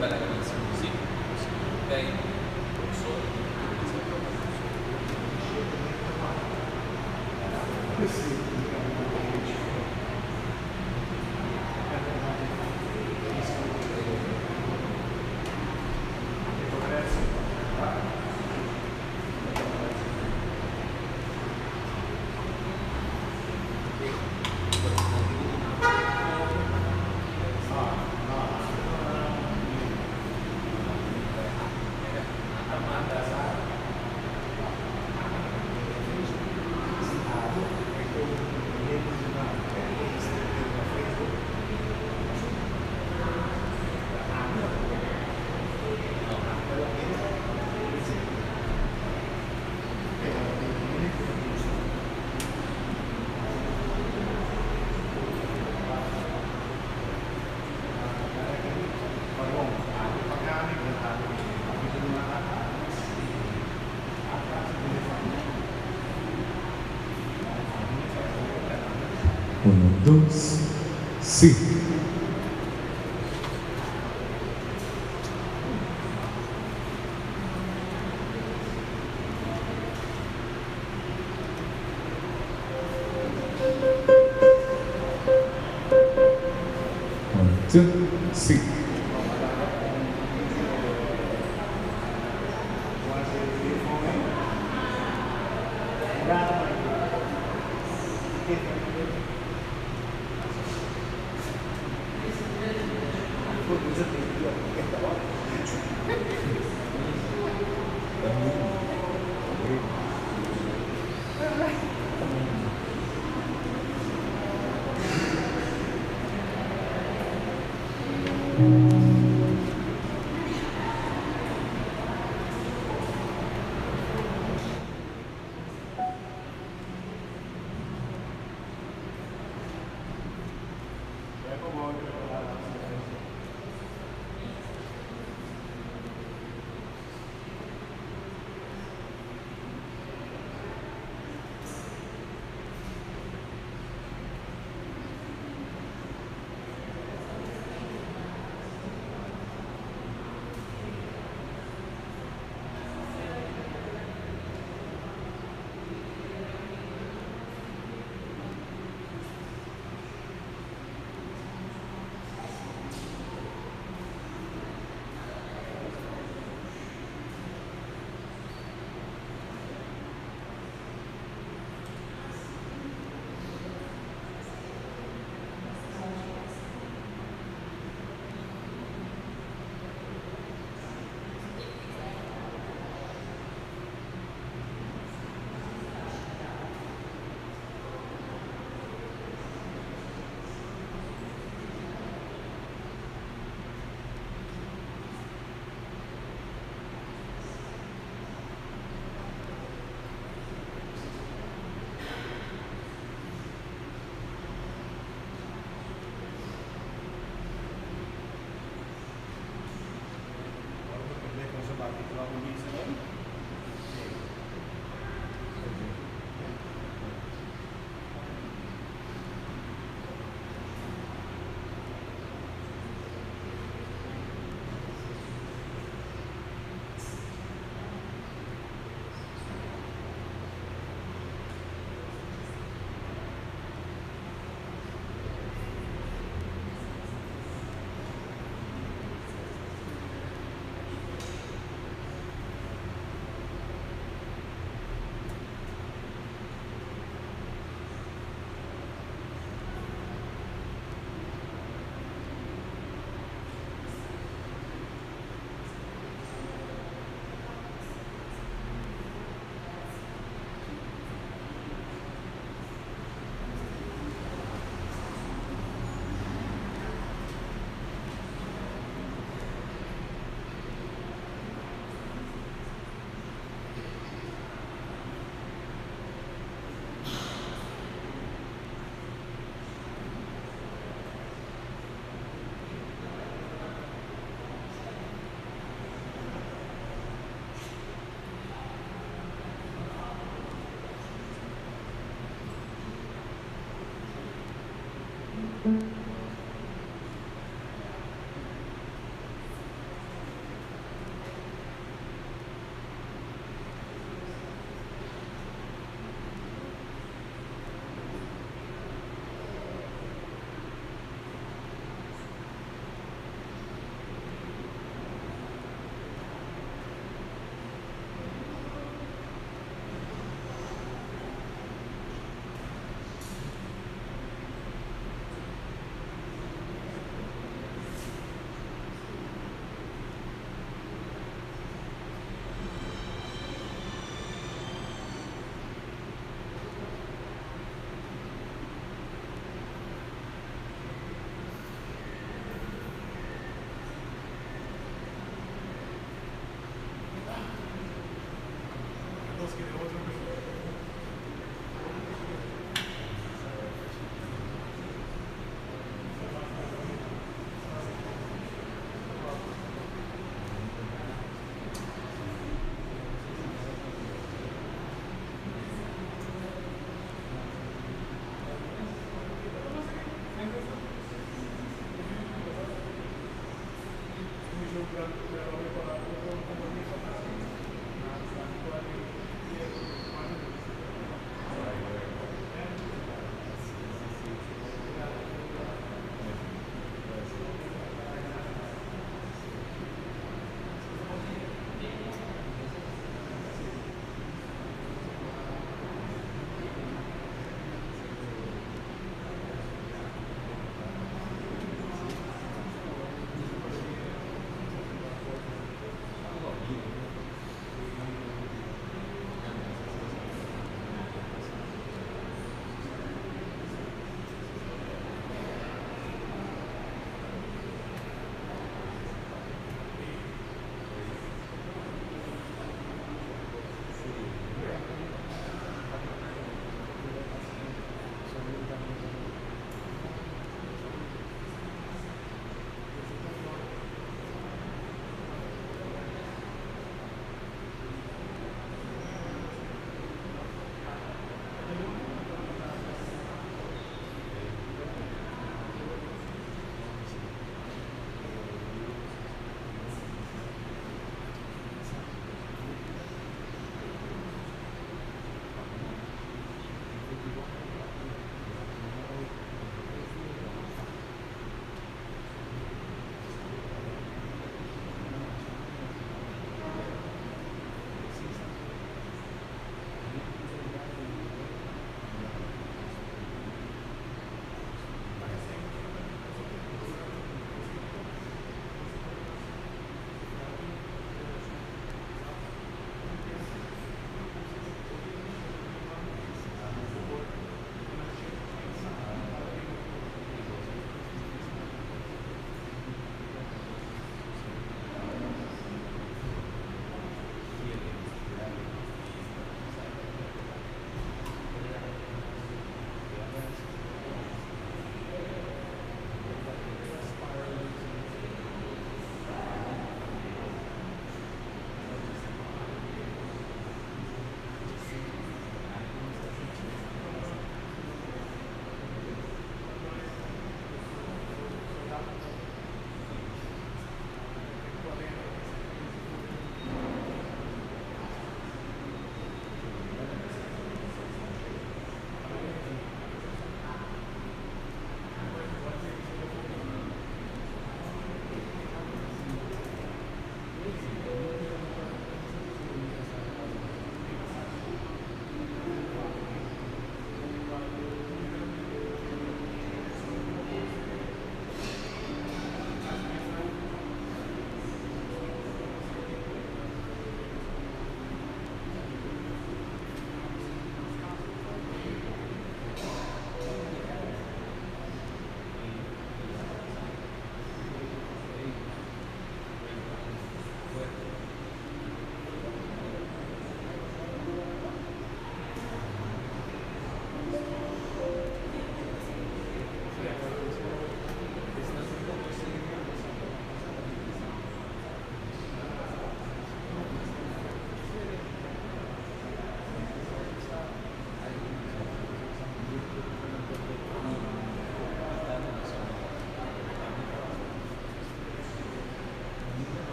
Bellissimo, sì. Ok? Uno, dos, sí. One, two, sí.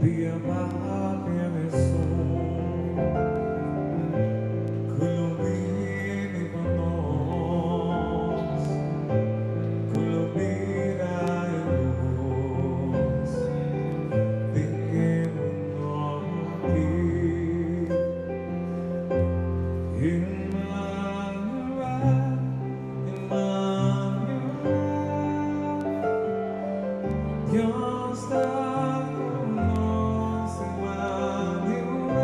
Via Maria del Sol, que lo viene con nos, que lo mira en luz, dejémonos aquí, Emmanuel, Emmanuel, Dios está con nos, Emmanuel.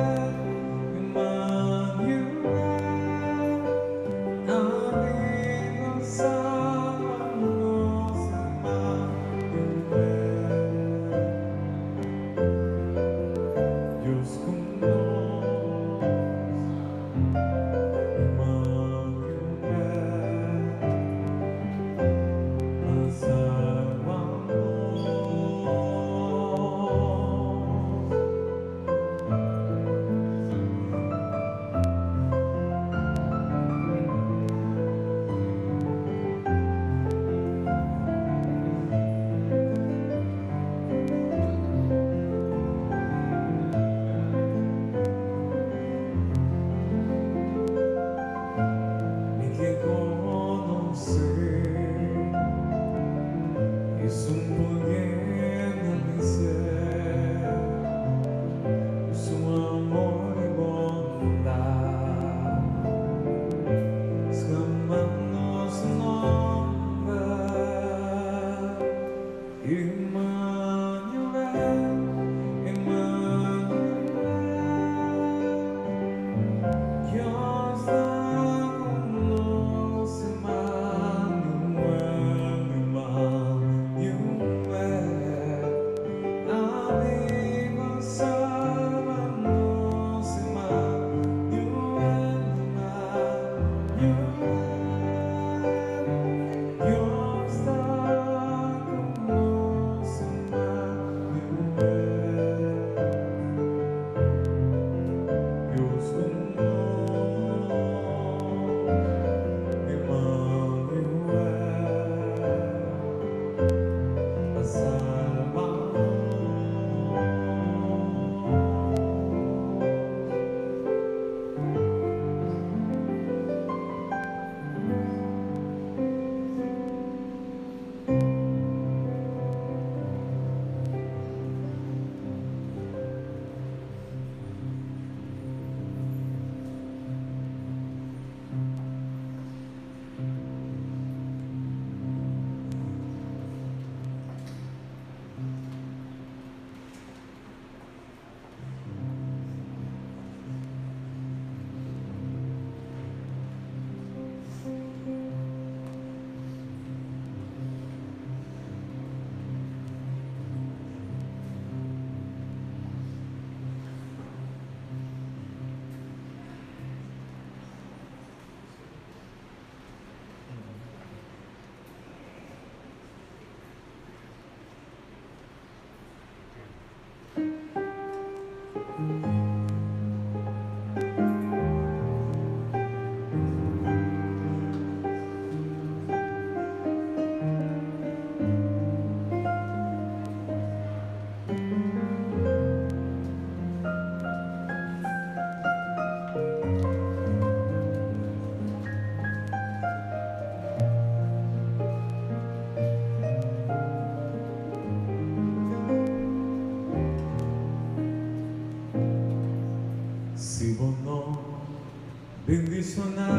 bendición a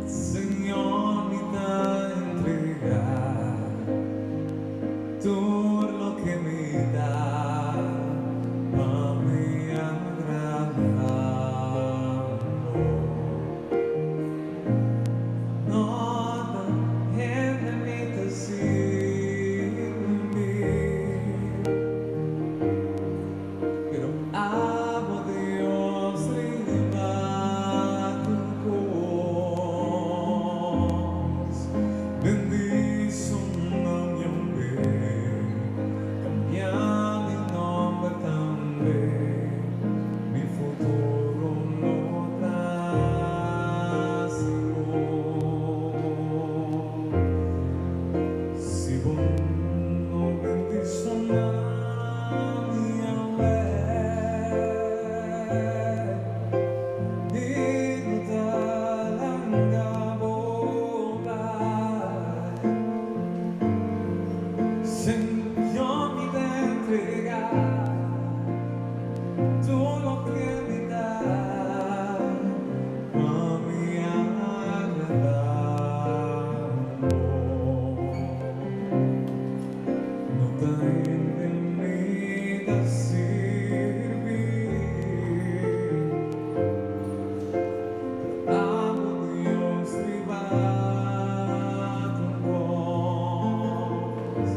Señor, me da entregar todo lo que me da a mi agradar. Nada en mí te sirve, pero amo a Dios librar tu voz. Bendice un nombre, cambia mi nombre también, mi futuro no trasigo. Si vos no bendices a mi Señor, me da entregar todo lo que me da a mi agradar. No tem de mí de servir, amo a Dios privado en vos.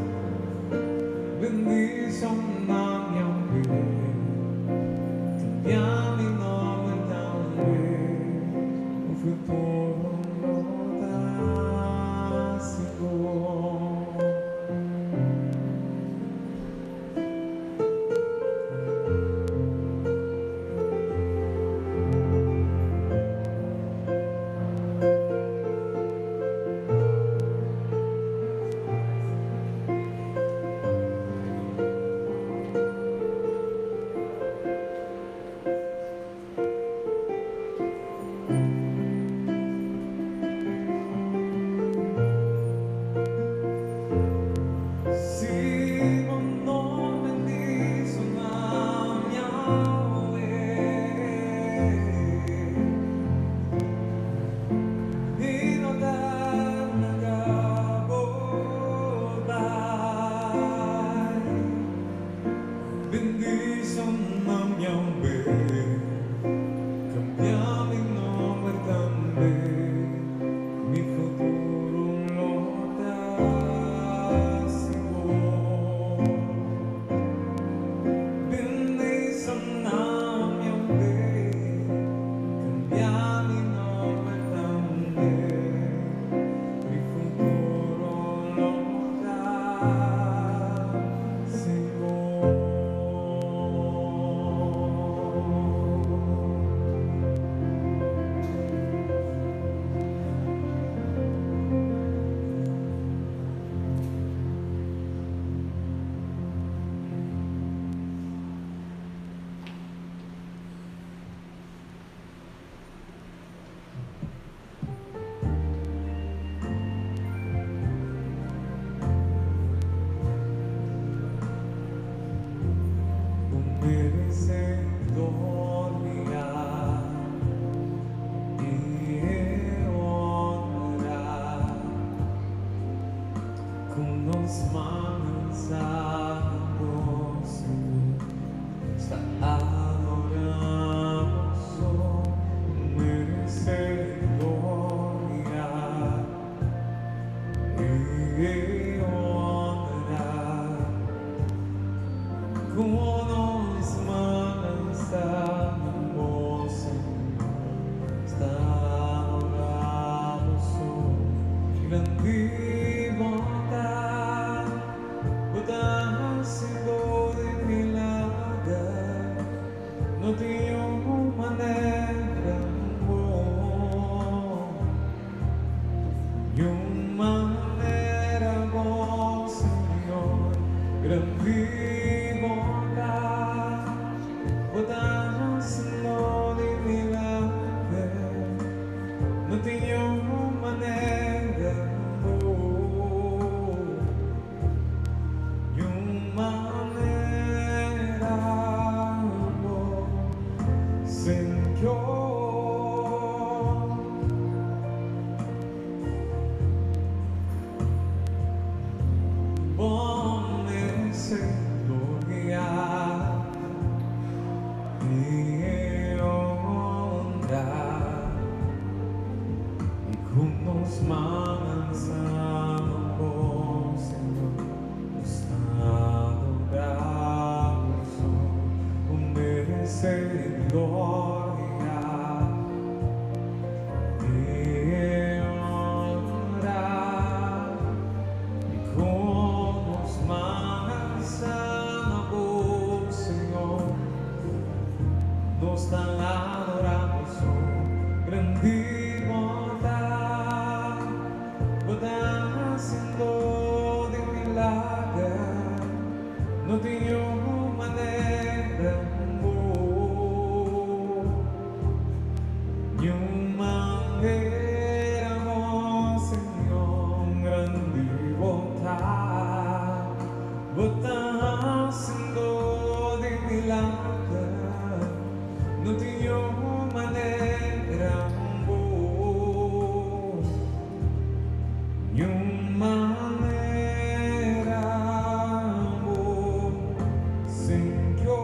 Bendición a mi hombre, cambia mi nombre también, un futuro no trasigo. Ponme gloria y honra, y con nos mananzamos, Señor, nos adoramos. Merece gloria y honra, y con nos mananzamos, Señor, nos adoramos. Grande bondad, haciendo de milagre, no tengo manera. Éramos, Señor, grande bondad, haciendo de milagre, no tengo manera, ni manera, Señor.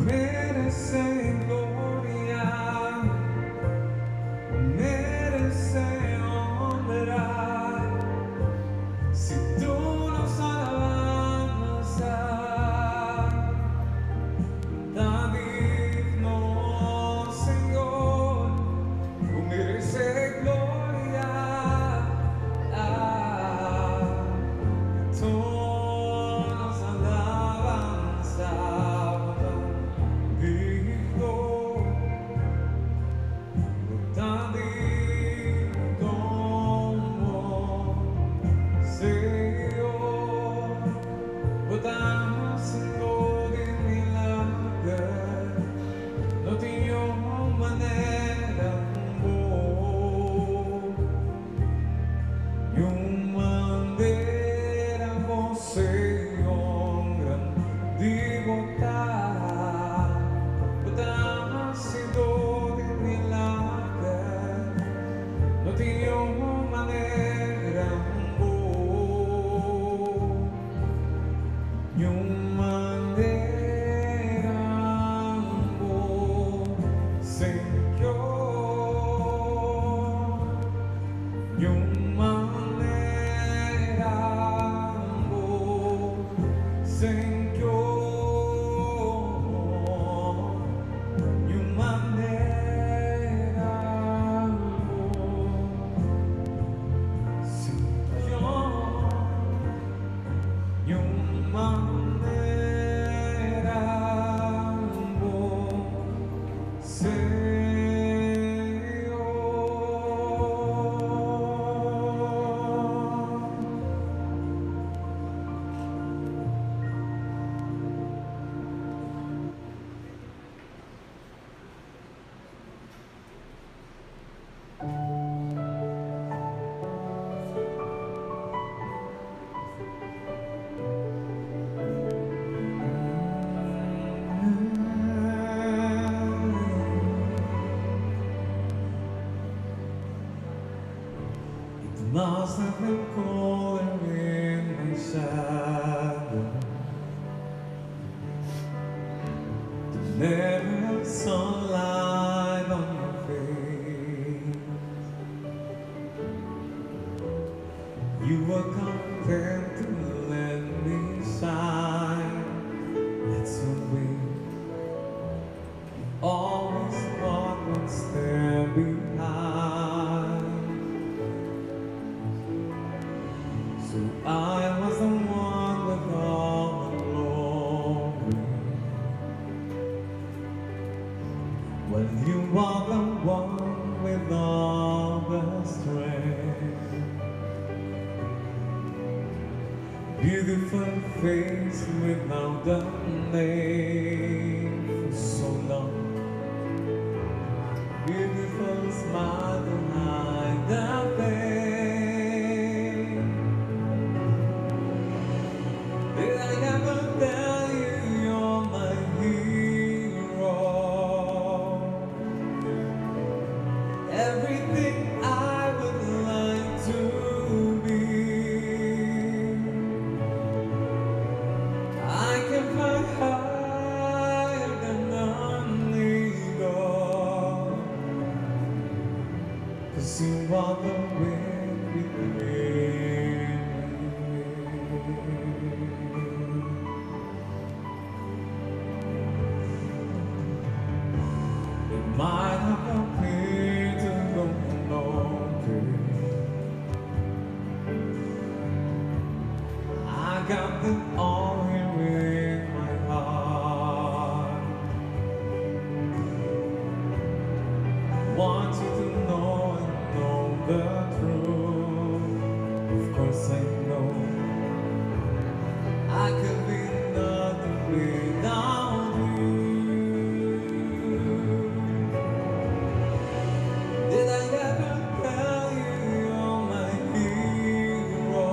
Merece gloria, merece honra, si tú nos alabanzas, tan digno, Señor, merece gloria, tú nos alabanzas. Must have been calling in my shadow, to never have sunlight on your face. You were content to let me shine. That's your way. Always walk one step behind. So I was the one with all the glory, while you are the one with all the strength. Beautiful face without the name for so long. Beautiful smile to hide the pain. got them all here in my heart. Want you to know and know the truth. Of course I know I could be nothing without you. Did I ever tell you you're my hero?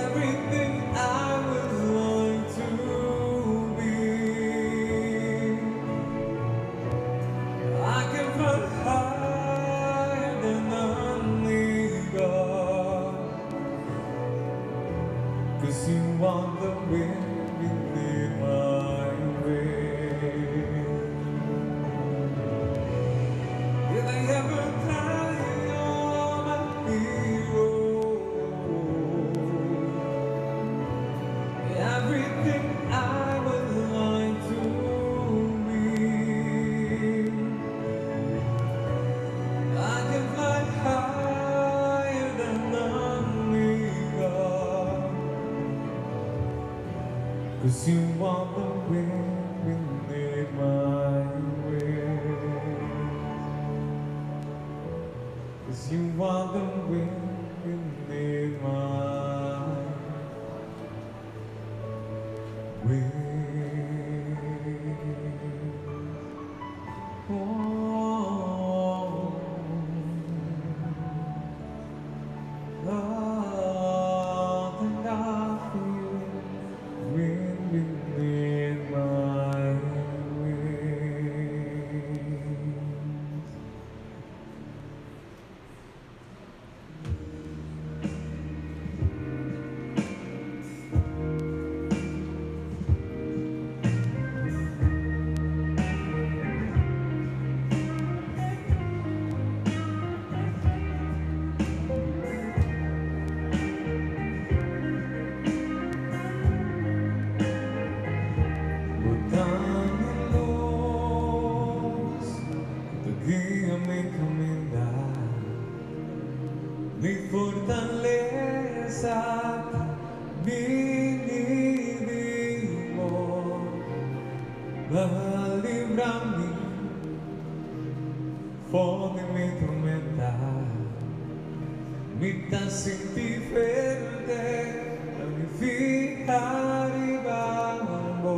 Everything I would like to be. I can fly higher than an eagle, 'cause you want the wind beneath my wings. Did I ever tell you you're my hero? Everything I would like to be. I can fly higher than an eagle, 'cause you want the wind beneath my wings. 'Cause you want the wind beneath my wings. Oh, thank God for you, wind beneath my wings. Guíame caminar, mi fortaleza, mi divino, va a librarme fuori mi tormenta, mi dà senti verde, la mia vita arrivando.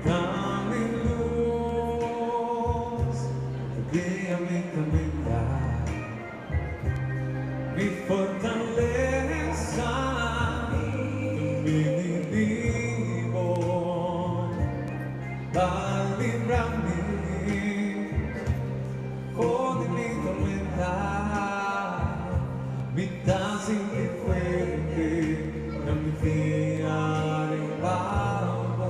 Dame luz, guíame caminar, mi fortaleza, mi vivo, va a librarme fuori mi tormenta, mi dà sempre fuerte, la mi via arrivando.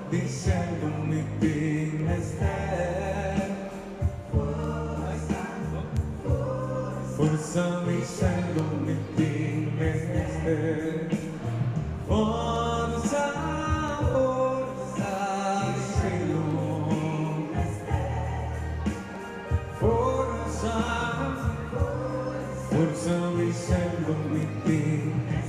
Diciéndome tienes forza diciéndome tienes forza, forza cielo, forza, forza diciéndome tienes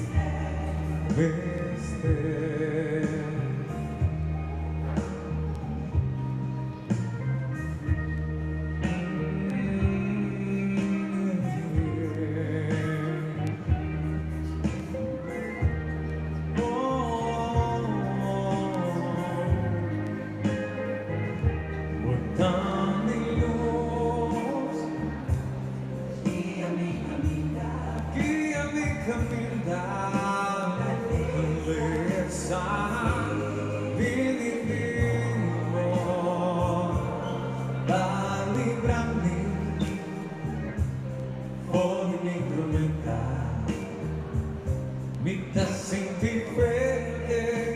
mi dà senti fuerte,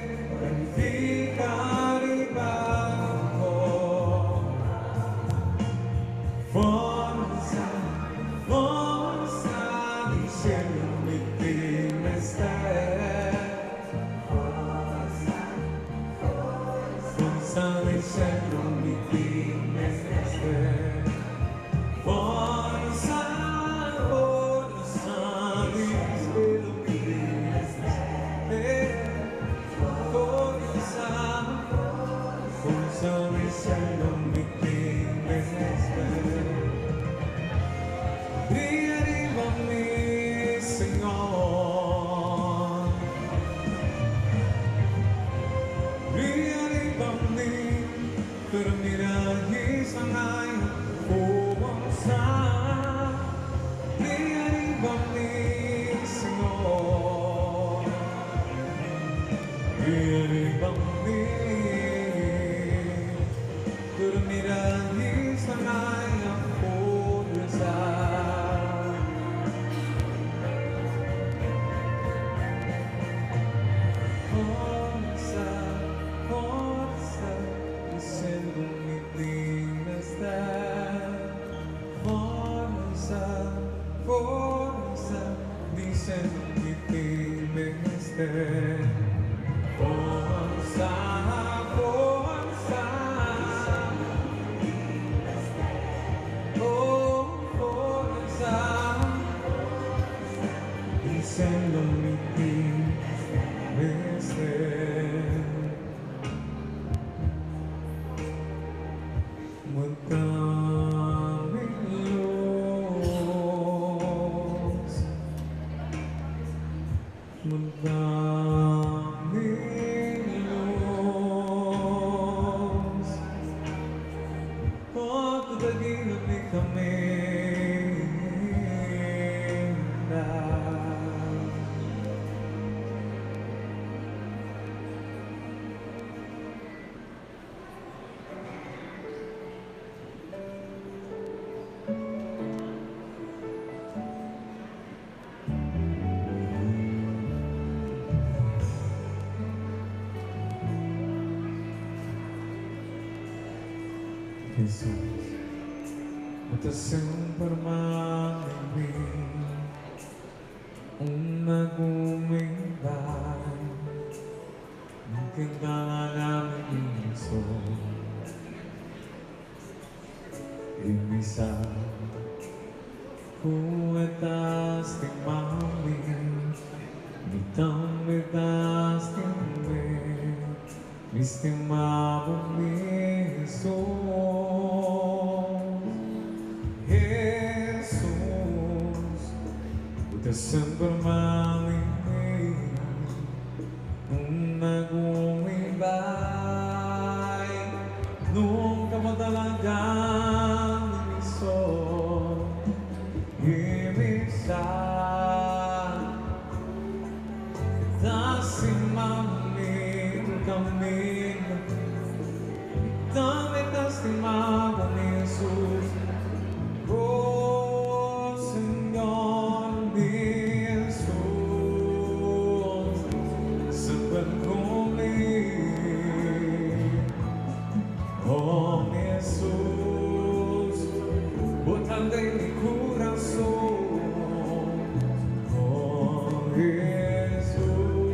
vieni con me. Dormirás y sonaia forza. Forza, forza, dicendo-me linda está. Forza, forza, dicendo-me linda está. Forza, forza, oh forza, dicendo-me linda está. Muéstrame luz, muéstrame luz, oh toda vida me camina. Jesús, tú sempre permane in me, una umidade que gana mi sol y mi sal, estás en mami, mi me das en me, mi estimado mi Jesus, tú sempre permane in me, una umidade nunca vou largar mi sol y mi sal, estás en mami tu camino, também estás en mami Jesús. Oh Señor mi Jesús, sempre conmigo. Oh mi Jesús, botando en mi corazón. Oh Jesús,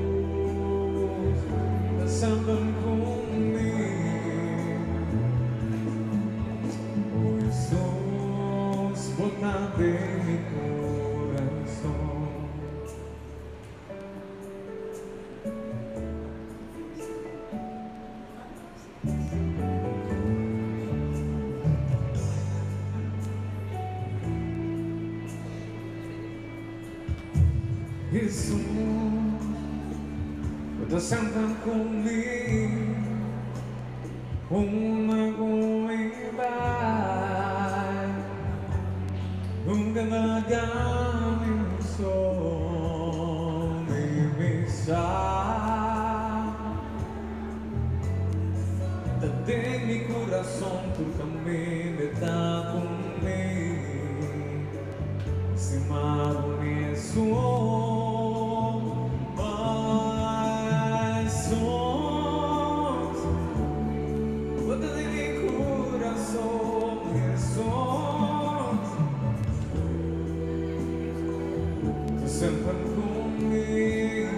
sempre conmigo. Oh Jesús, botando en mi corazón. Jesús, tú sempre comigo, uma umidade nunca largar mi sol y mi sal, desde mi corazón tu camino está conmigo, estimado mi Jesús. Sempre comigo,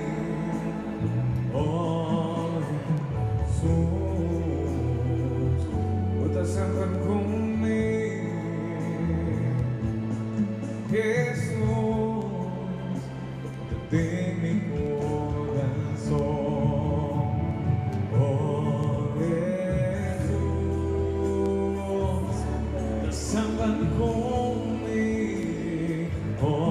oh Jesus, tú estás sempre comigo, Jesús, de mi corazón, oh Jesús, tú estás sempre conmigo, oh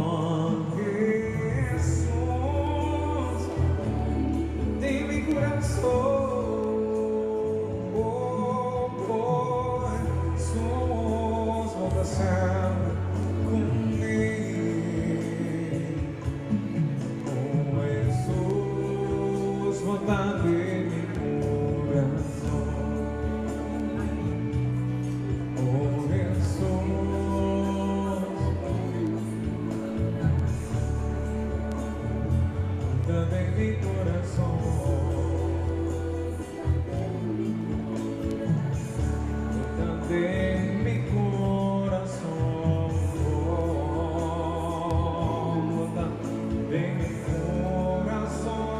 Bota de mi corazón. Oh Jesús, bota de mi corazón. Bota de mi corazón. Bota de mi corazón.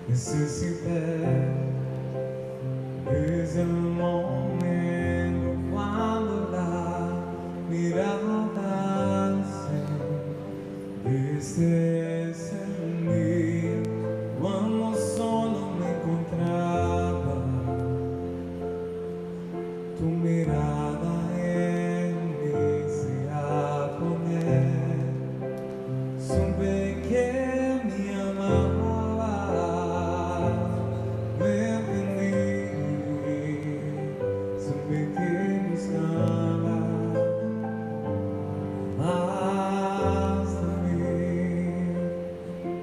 necesité desde el momento cuando la mirada alcé, desde ese día cuando solo me encontraba tu mirada en mí se poner, supe que me amaba, me entendí, supe que buscaba más de mí.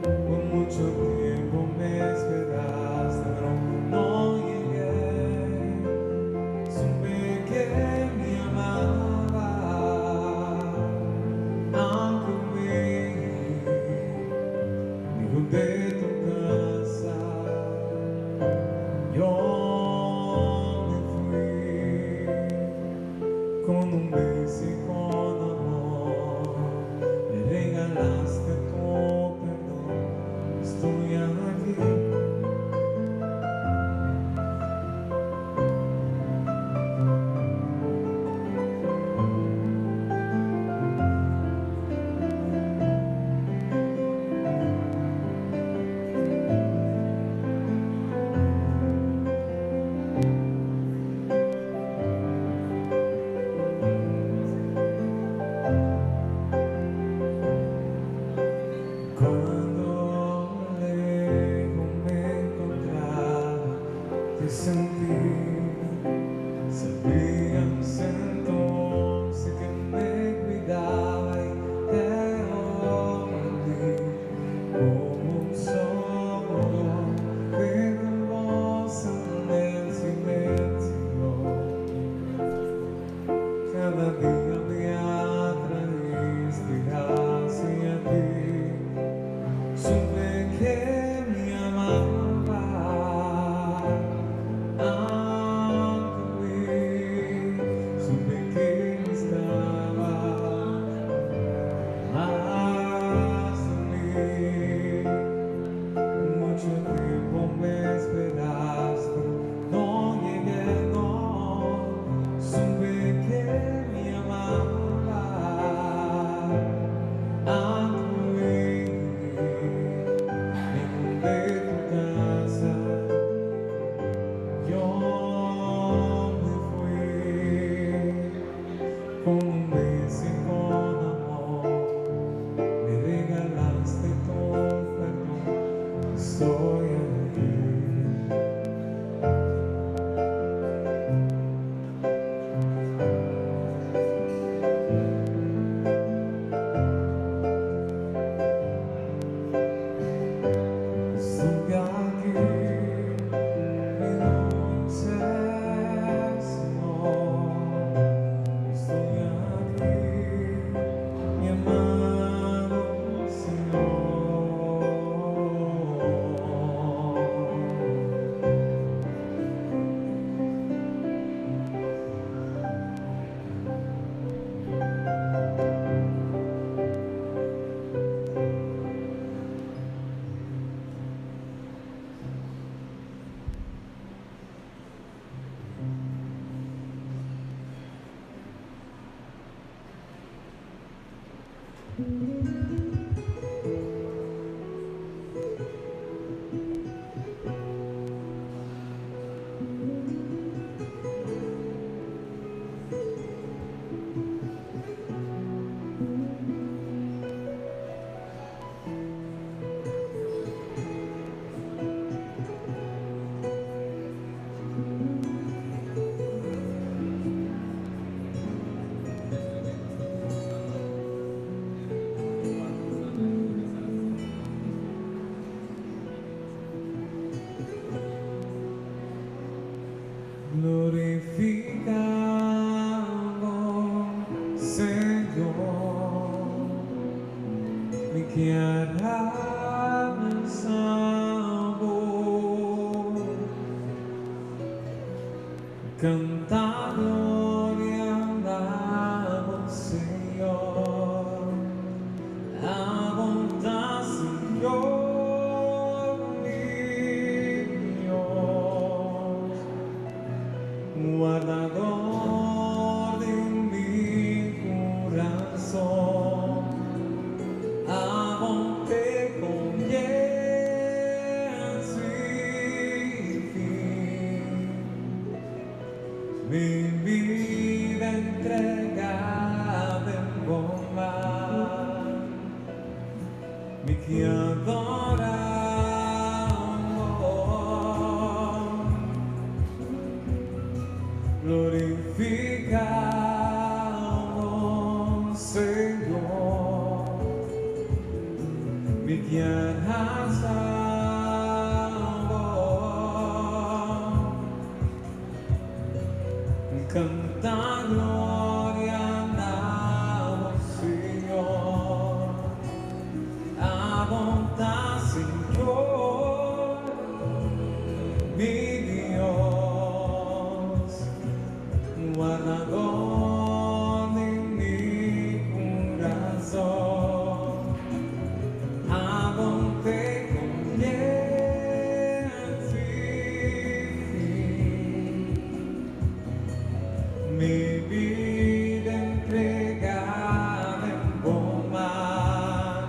Por mucho tiempo me esperaste, pero no llegué. Supe que me amaba, aunque lejos de tu casa, yo me fui con un beso y con amor, me regalaste tu perdón, estoy aquí. Cuando lejos me encontraba, te sentí, sabías entonces que me cuidaba y te oí como un solo de tu voz en el silencio. Cada día me atraíste hacia ti. Supe que me amaba, aunque supe que estaba más de mí. Mucho tiempo me esperaste, no llegué, no. Supe que me amaba, aunque de tu casa yo me fui con un beso y con amor, me regalaste tu perdón, estoy aquí. Estoy aquí, mi dulce Señor. Estoy aquí, mi amado Señor. Glorificado, Señor, mi que hará el sabor, canta gloria al Señor, la bondad Señor mío. guardador de mi corazón, amante con bien sin fin, mi vida entregada en bondad, mi que adoramos, glorificamos, Señor, mi que alzamos, canta gloria damos, Señor, a bondad, Señor, mi Dios, guardador de mi corazón, amante con bien fin, mi vida entregada en bondad,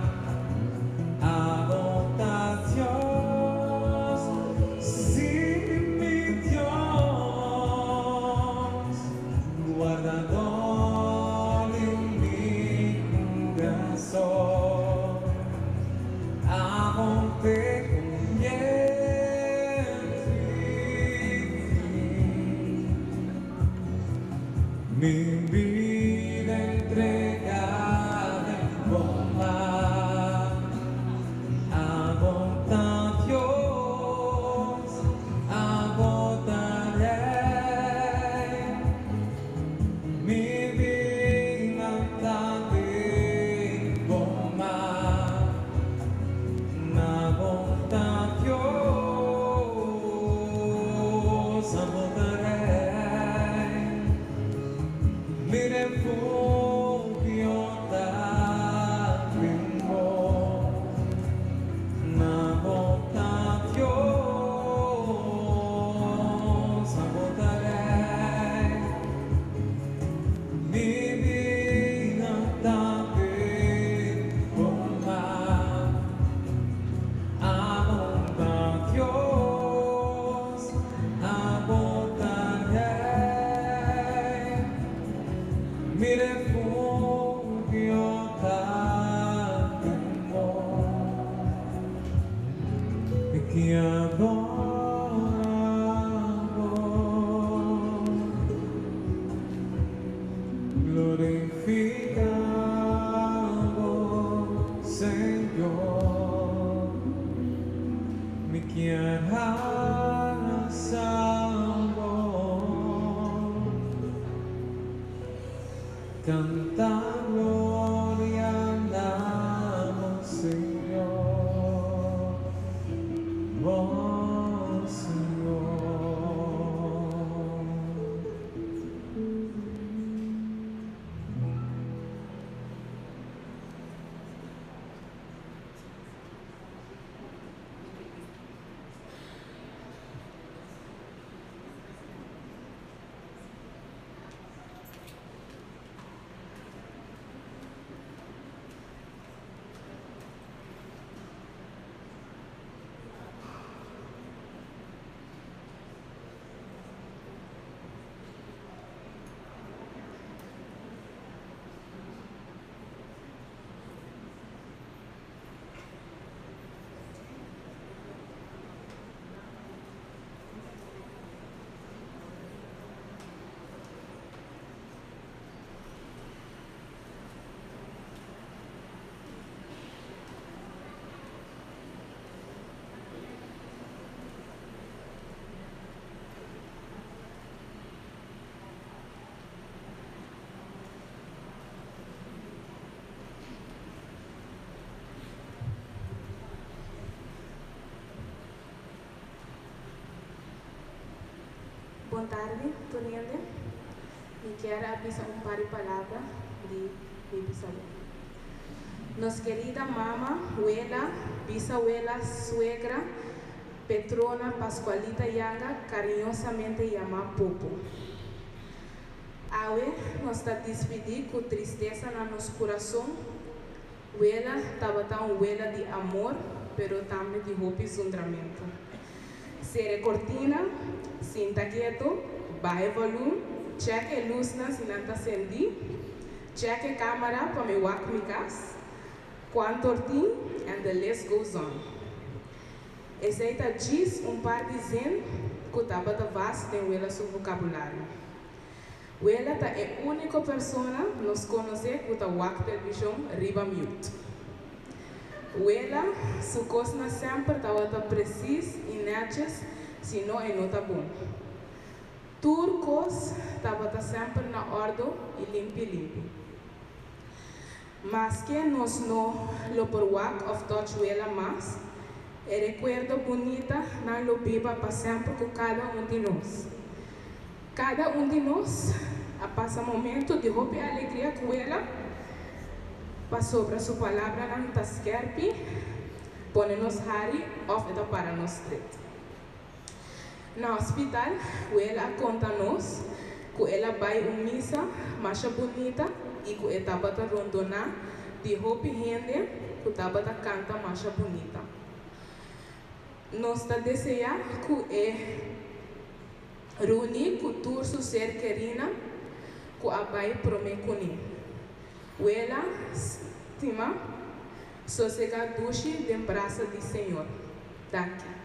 a Dios, sí, mi Dios, guardador de mi corazón, amante con bien fin, mi vida entregada en bondad, a Dios, abordaré mi vida también bondad, a Dios, abordaré mi refugio tengo, a Dios, abordaré mi vida también bondad, a Dios, abordaré mi refugio tengo, y que adoramos, glorificamos, Señor, mi que alzamos, canta gloria damos, Señor, oh Señor. Boa tarde, Tonelde. Me quero avisar par de palavras de bisavó. Nos querida mamá, abuela, bisabuela, suegra, Petrona Pascualita Yanga, cariñosamente llamada Popo. Hoy nos está despedir con tristeza en nuestro corazón. Ela estaba tan huela de amor, pero también de hope y sundramento. Sere cortina, cinta quieto, baje volume, cheque luz na si não acendi, cheque câmera para me walk mi casa, quanto and the list goes on. Esse diz par de zen que estava da vasto em ela seu vocabulário. Ela é a única pessoa nos conhece que está walk televisão riba mute. Ela, sua coisa sempre estava precisa e netas, se não é nota bom. Turcos estava sempre na ordem e limpo. Mas que nós não lo por walk of touch ela mais, é recuerdo bonita não lo viva para sempre com cada de nós. Cada de nós a passa momento de hope e alegria com ela, para sobre sua palavra não está esquerpe, põe-nos hari of eta para nós street. No hospital, ela conta-nos que ela vai missa mais bonita e que ela estava rondona de hope gente que estava canta mais bonita. Nós desejamos que é reunir com todo o ser querido que a vai prometer. Ela estima sossegar duche de braço do Senhor. Daqui.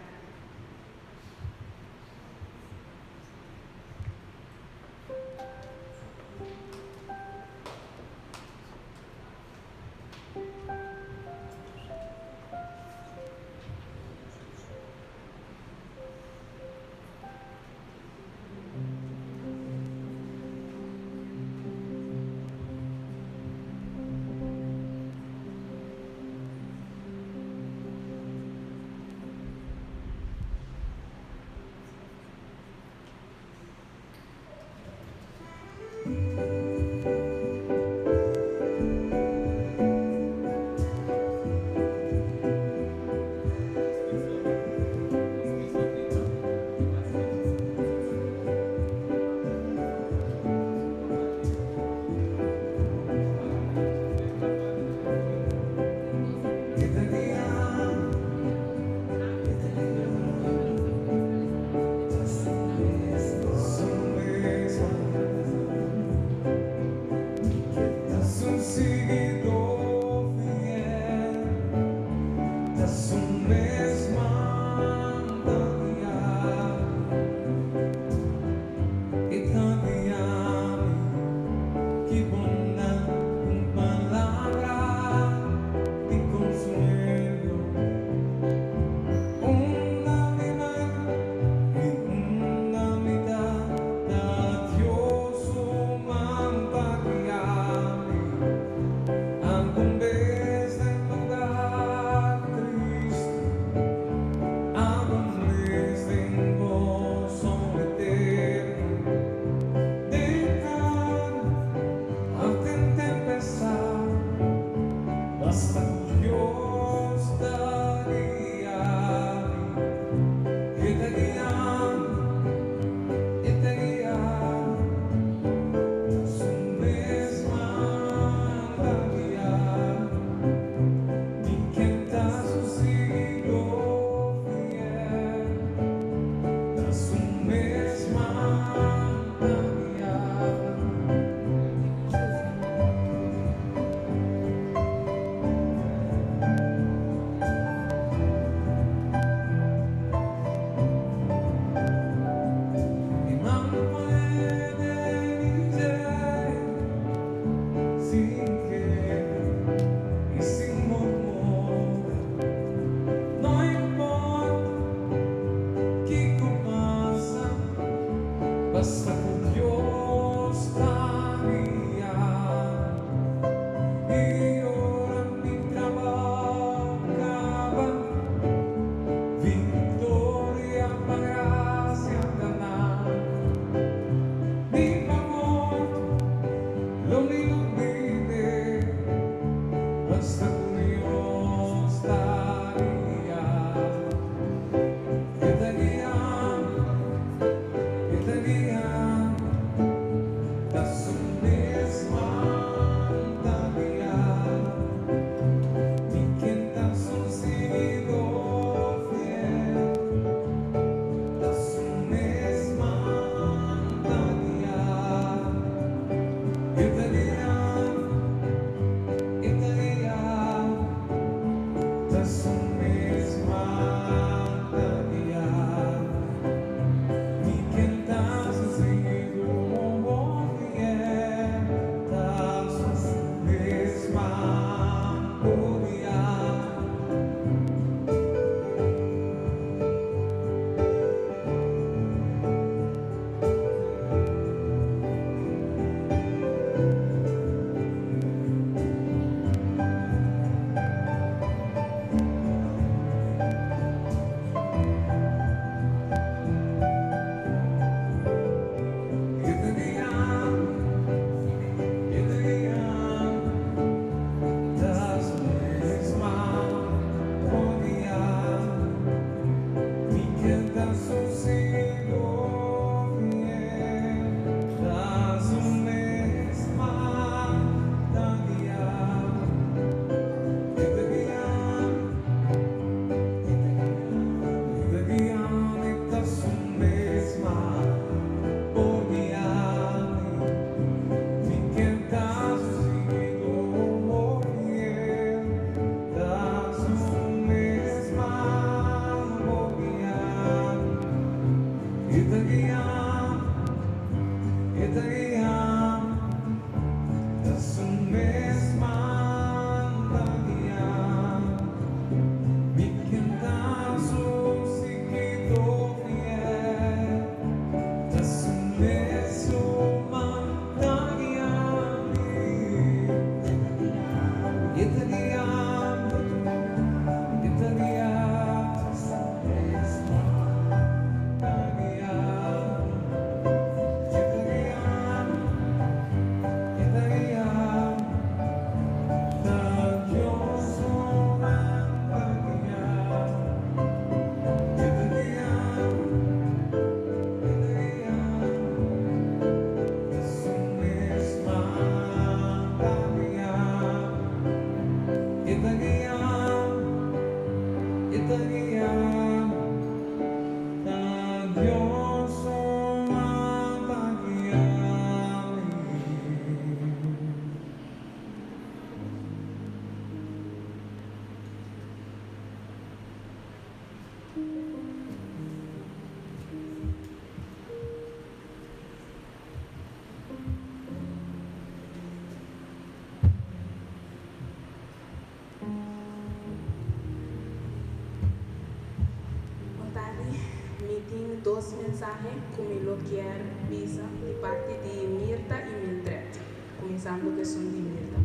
tenho dois mensagens que eu quero visar de parte de Mirta e Mildred, começando a questão de Mirta.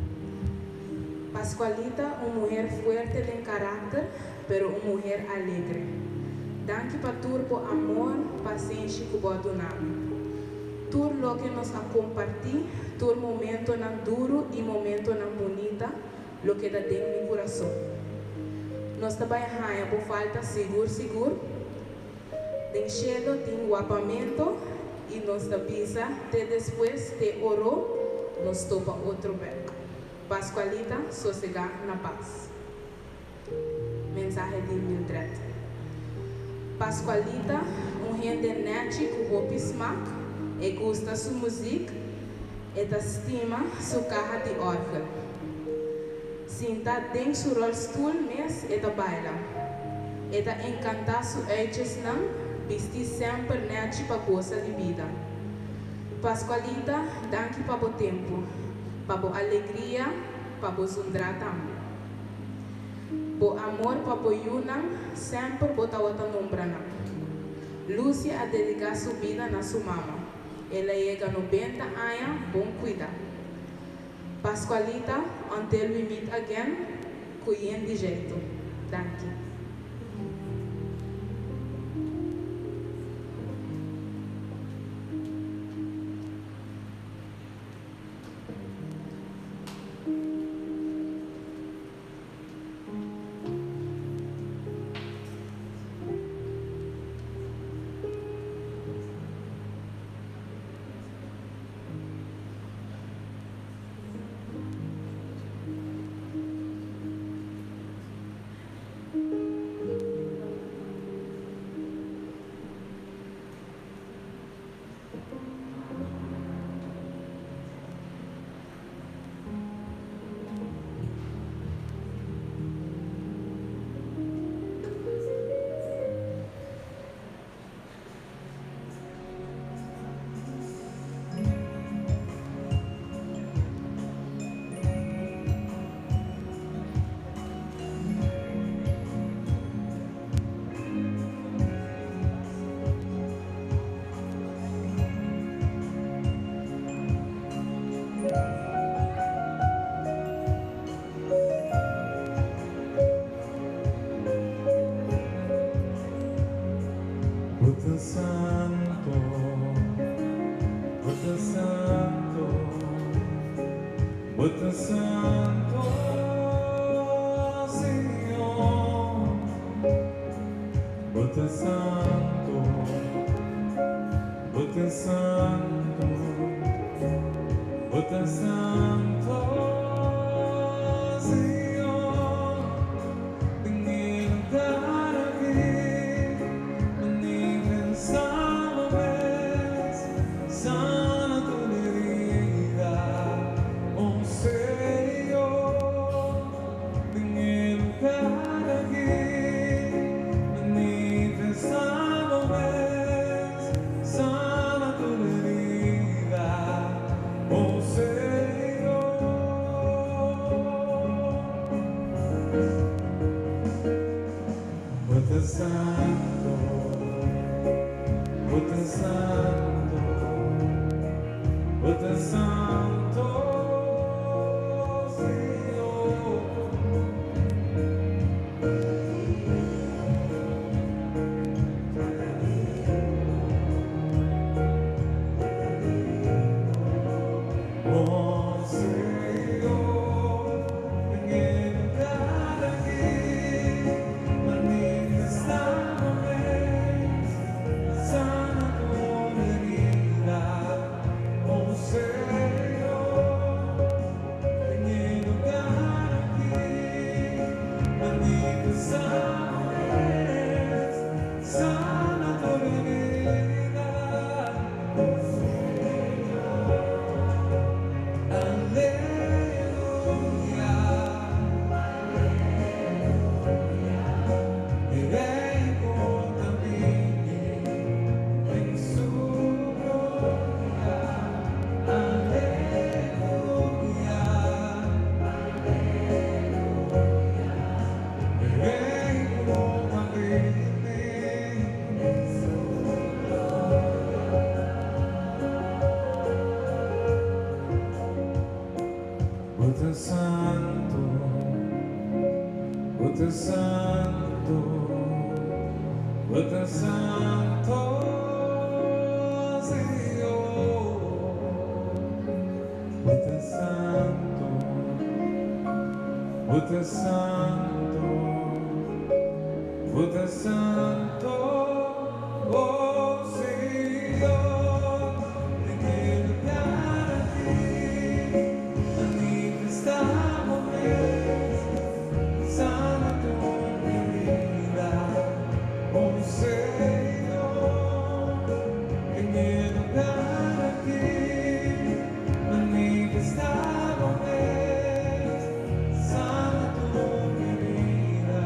Pascualita, uma mulher forte de caráter, pero uma mulher alegre. Danke para tudo por amor, paciência que pode donar. Tudo o que nos a compartilhar, todo momento não duro e momento não bonita, o que dá dentro do meu coração. Nós também arranha por falta seguro. Den cheio tem guapamento e nós da pisa, até depois de oro, nós topa outro beco. Pascualita, sossegar na paz. Mensagem de Mildred. Pascualita, gente nete que roupa smack, e gosta sua música, e estima sua carro de órgão. Sinta dentro seu rolstoel mes e baila. E encanta sua eites não, vestir sempre nete para gostar de vida. Pascualita, danke para o tempo. Para a alegria, para o zundra também. Por amor para o yunam, sempre botar outra nombra não. Lúcia a dedicar sua vida na sua mama. Ela chega 90 anos, bom cuidar. Pascualita, until we meet again, cuiden de jeito. Danke. Buddha Santo, Senhor, Buddha Santo, Buddha Santo, Buddha Santo, Senhor, ninguém para aqui, ninguém sabe mais, sana tu vida, Senhor, ninguém para aqui, ninguém sabe mais, sana tu vida, Senhor. Santo, Santo, Santo, Señor, Santo, Santo, oh Señor, te quiero dar a ti, manifestamos, sana tu vida, oh Señor, te quiero dar a ti, manifestamos, sana tu vida,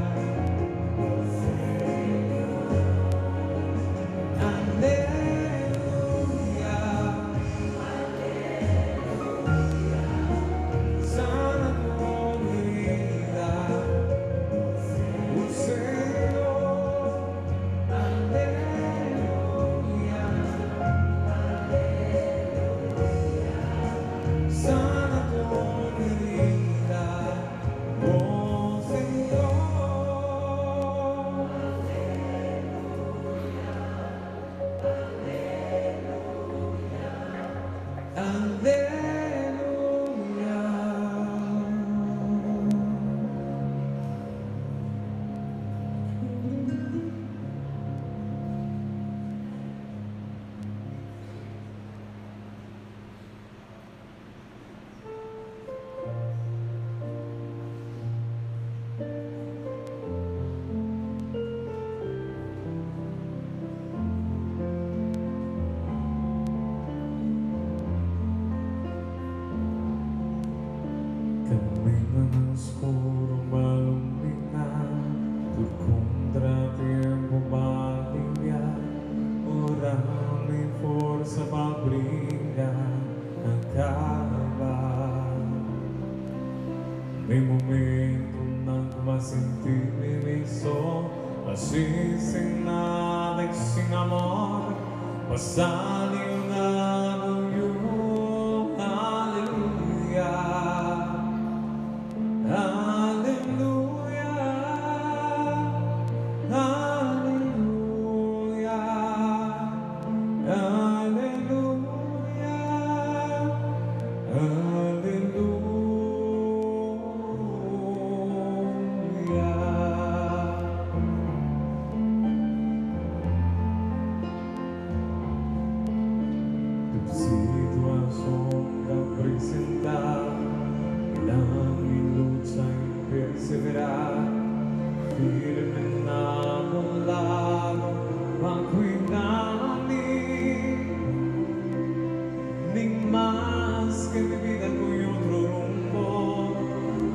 oh Señor, aleluya, sana tu vida, oh Señor, aleluya, sana tu vida, oh Señor, aleluya. Camino en oscuro va a iluminar, tu contratiempo va a aliviar, ora mi forza va a brillar, acabar. Mi momento nada más sin ti mi visor, así sin nada y sin amor, pasar y un lado y un aleluya. Aleluya, aleluya, aleluya, aleluya. Tu situación presentar la mi lucha y perseverar, firme enamorado, va a cuidarme, ni más que mi vida con otro rumbo,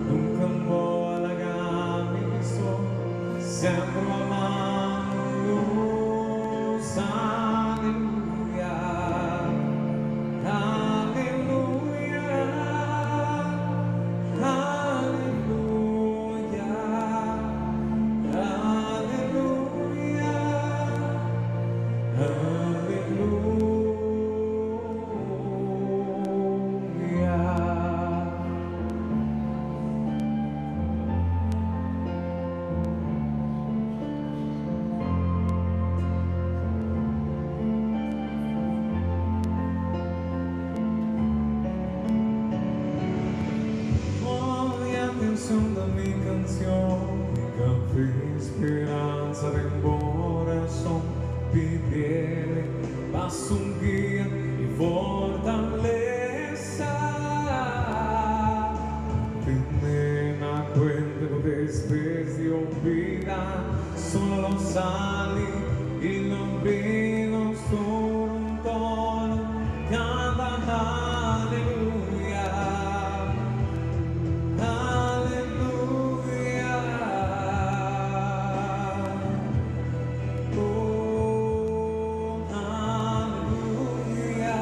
nunca voy a halagar mi sol, siempre amando luz, aleluya. Da mi canción, mi café, esperanza del corazón, viviré, más un guía y fortaleza. Primera cuenta después de olvidar, solo lo salí y lo vimos por un tono, cada aleluya. Aleluya, oh, aleluya.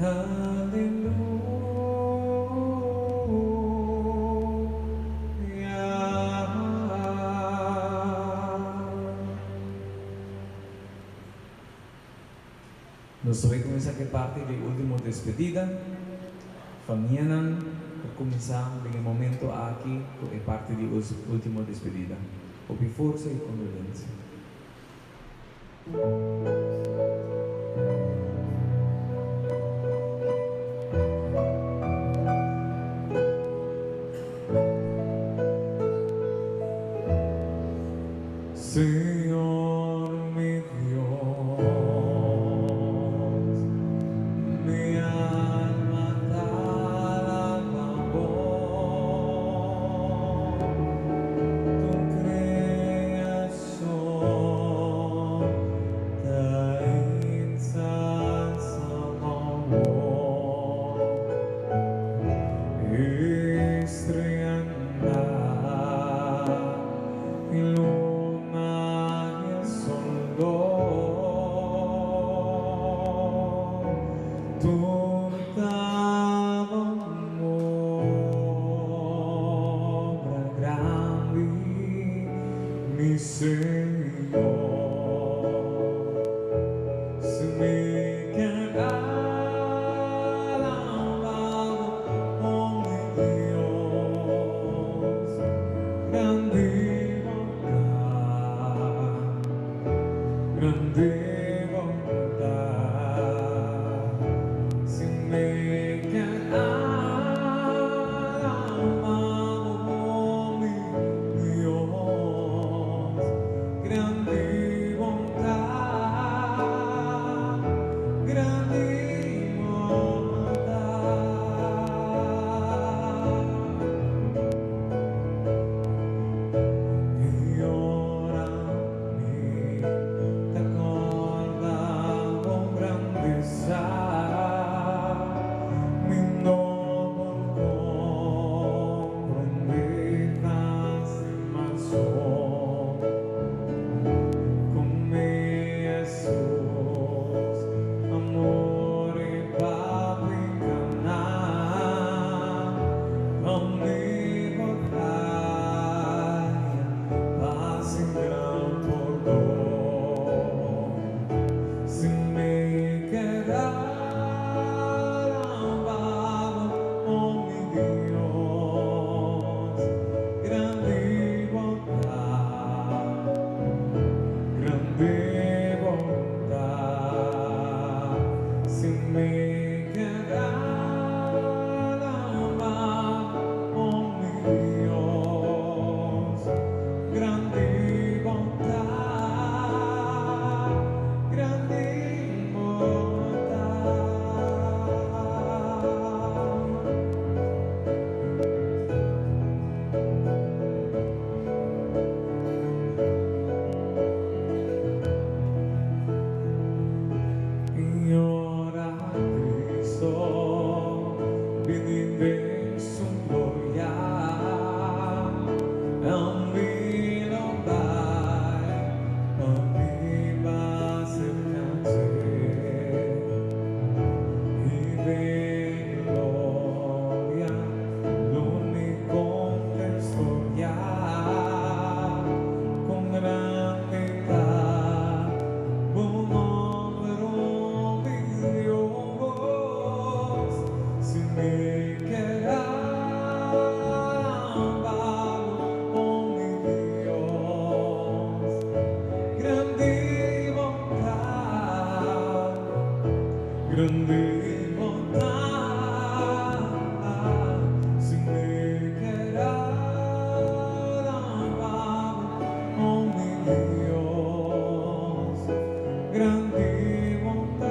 Nós vamos começar a parte de última despedida. Mañana começar o momento aqui com a parte de última despedida. Opi força e condolência. Senhor, mi Dios, mi alma te alaba por tu creación, te ensalzamos, estrella Senhor, se me quer alabado, oh meu Deus, grande bondade, se me quer alabado, oh meu Deus, grande bondade, grande bondade. E ora me acorda com grandeza, me novo compreender mais Jesus, amor e papo enganar, omnipotária, paz em grão perdão, se me quer alabado, oh meu Deus, grande bondade, grande bondade, se me quer alabado, oh meu Deus, grande bondade, grande bondade. E ora Cristo, vive em sua glória, a mim não vai, a mim vai ser cancer, e vem glória, l'unico história, com grande bom número de Deus, se me quer alabado, oh meu Deus, grande bondade, grande bondade, se me quer alabado, oh meu Deus, grande bondade,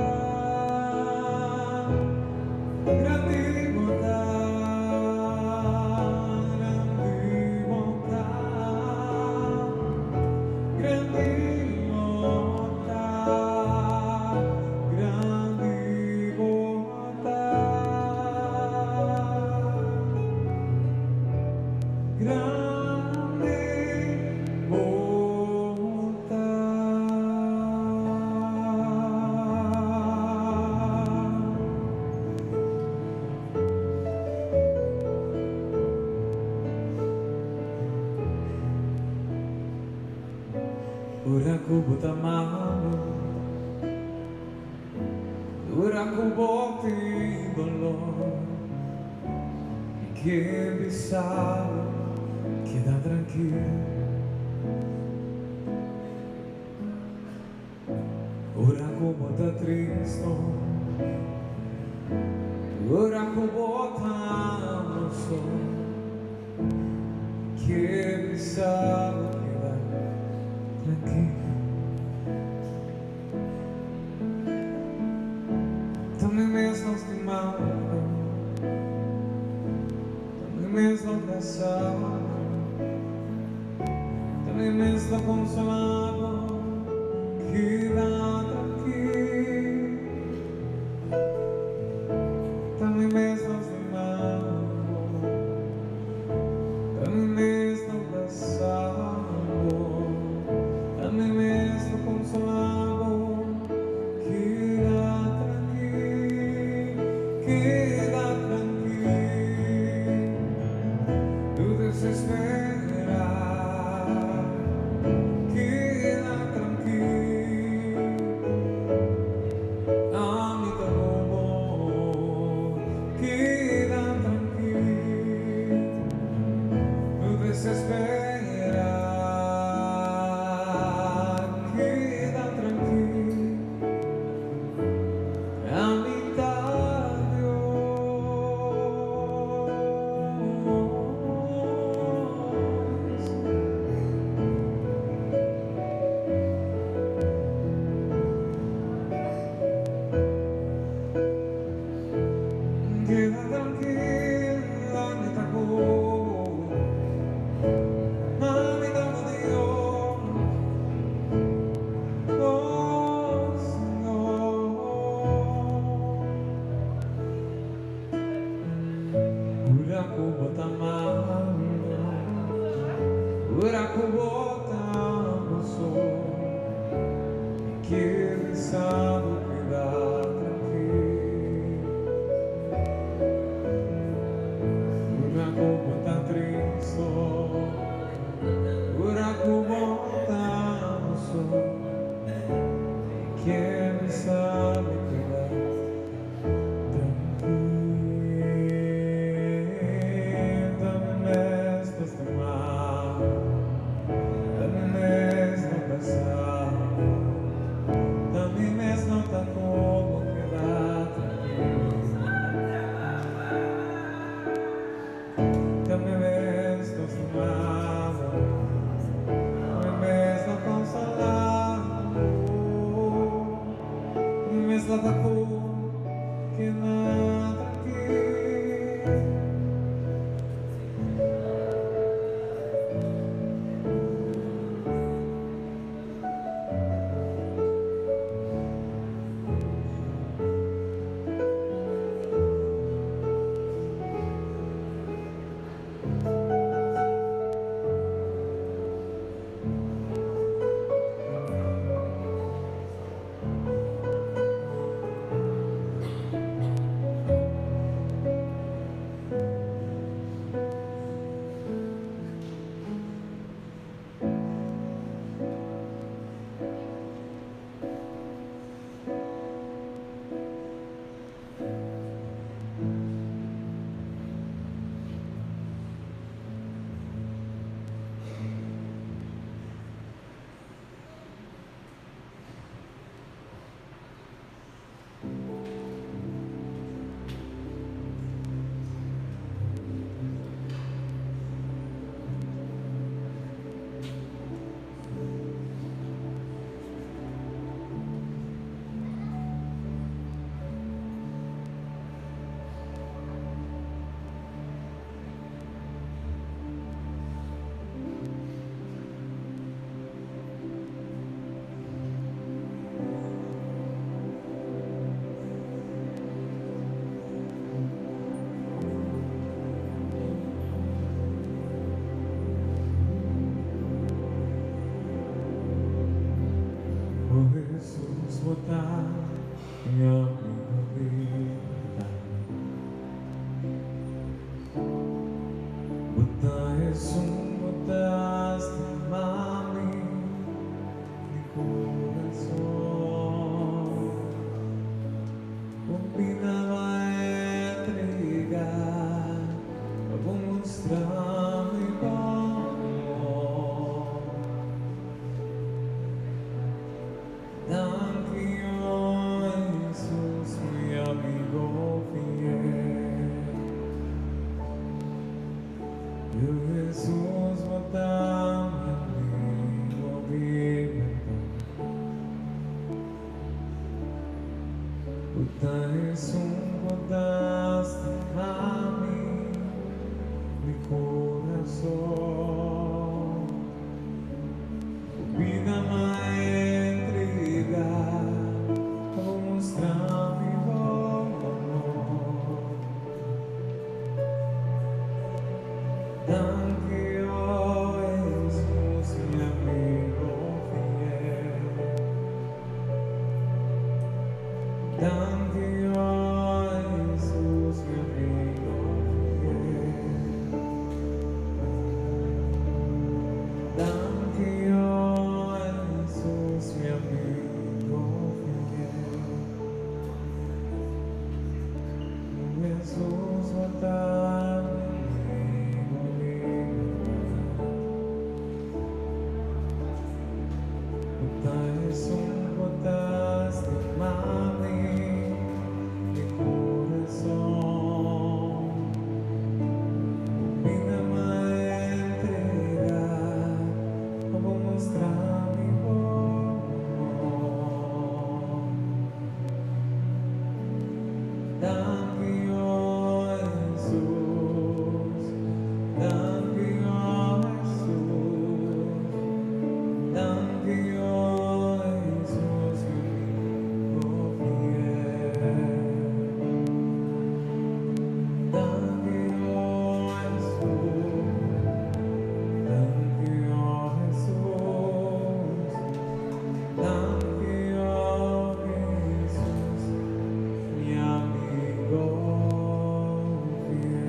grande bondade, grande bondade, grande bondade. ora kubuta mamu, ora kuboti dolor, y que bisa queda tranquilo. Ora kubuta tristo, ora kubota moso, que bisa queda tranquilo. Também mesmo estimado, também mesmo abraçado, também mesmo consolado, queda tranquilo. Também mesmo estimado, também mesmo abraçado, também mesmo consolado, queda tranquilo, queda tranquilo. Tu desesperas, queda tranquilo. Amita bobo, queda tranquilo. Tu desesperas, queda tranquilo. Amita queda tranquila, amita bobo, amita Dios, oh Señor. Ura kubota mama, ura kubota moso, que sabe quedar tranquilo. Ura kubota tristo, ura kubota moso, que sabe quedar tranquilo. Dame mesmo estimado, dame mesmo abraçado, dame mesmo tá como quedar tranquilo. Dame mesmo estimado, dame mesmo consolado, dame mesmo tá como quedar tranquilo. botar minha vida. Botar es un botas de mami, Traes un contraste a mí, mi corazón. Oblígame a entregar, a mostrar mi buen amor. Danke, oh Jesús, mi amigo fiel. Danke, oh Jesús, mi amigo fiel. Danke, oh Jesús, mi amigo fiel. Jesús, traes un contraste a mí, mi corazón. Oblígame a entregar, como mostrar mi buen amor. Danke, oh Jesús, danke, oh Jesús, danke, oh Jesús, mi amigo fiel. Danke, oh Jesús, danke, oh Jesús, danke, oh Jesús, mi amigo fiel.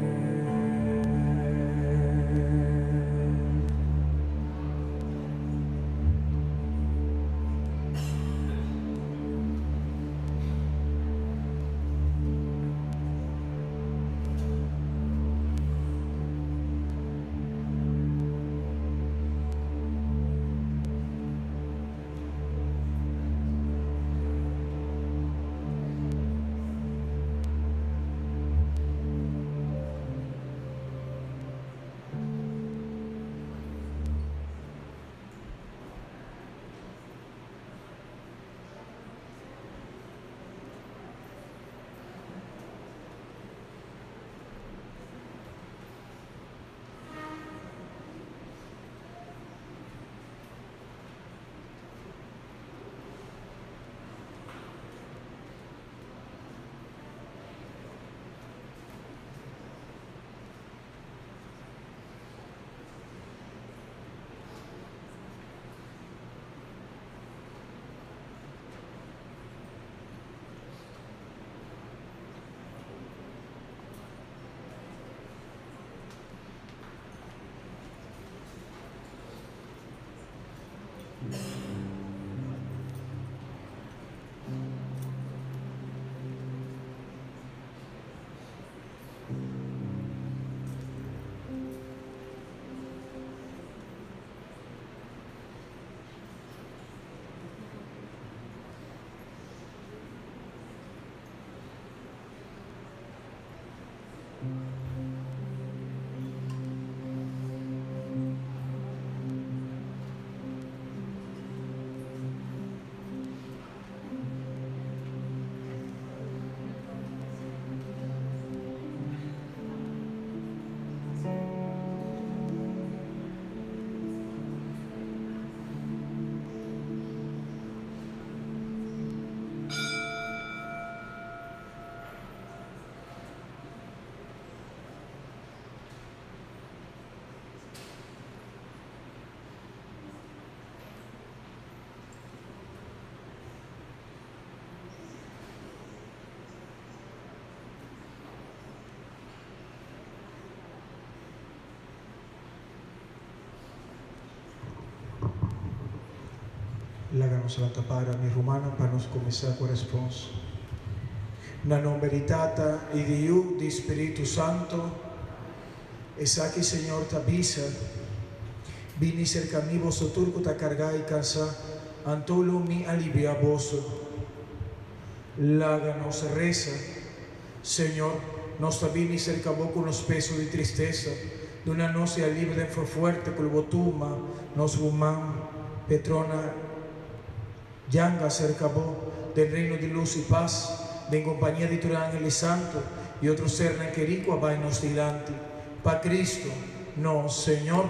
Lagamos la tapara mi romana para nos começar com a resposta. Na nome veritata e di Dio di Spirito Santo, e sa que Senhor tabisa, vini cerca mi vosso turco ta carga e cansa, antolo mi alivia vosso. Laganos reza, Senhor, nós vini cerca voi con los peso di tristeza, d'una noce alivio de fuerte col botuma, nos woman, Petrona, Yanga cerca vos del reino di luz y paz, de compañía de tu ángel santo, y otros serna que rico abainos dilante. Pa Cristo, no, Señor.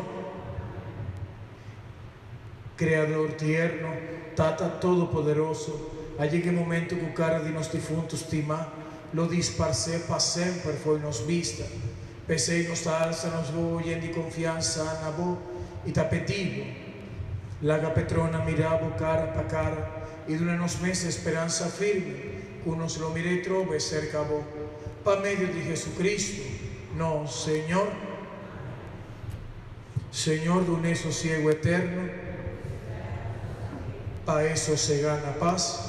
Creador tierno, Tata todopoderoso, allí que momento que cara de nos difuntos tima, lo disparse pa sempre foi nos vista. Pesei nos alza nos voy en di confianza na vo, y tapetivo. Laga Petrona mirabo cara pa cara, y de unos meses esperanza firme, que nos lo miré trove cerca vo. Pa medio de Jesucristo, no, Señor. Señor de un sosiego eterno, pa eso se gana paz.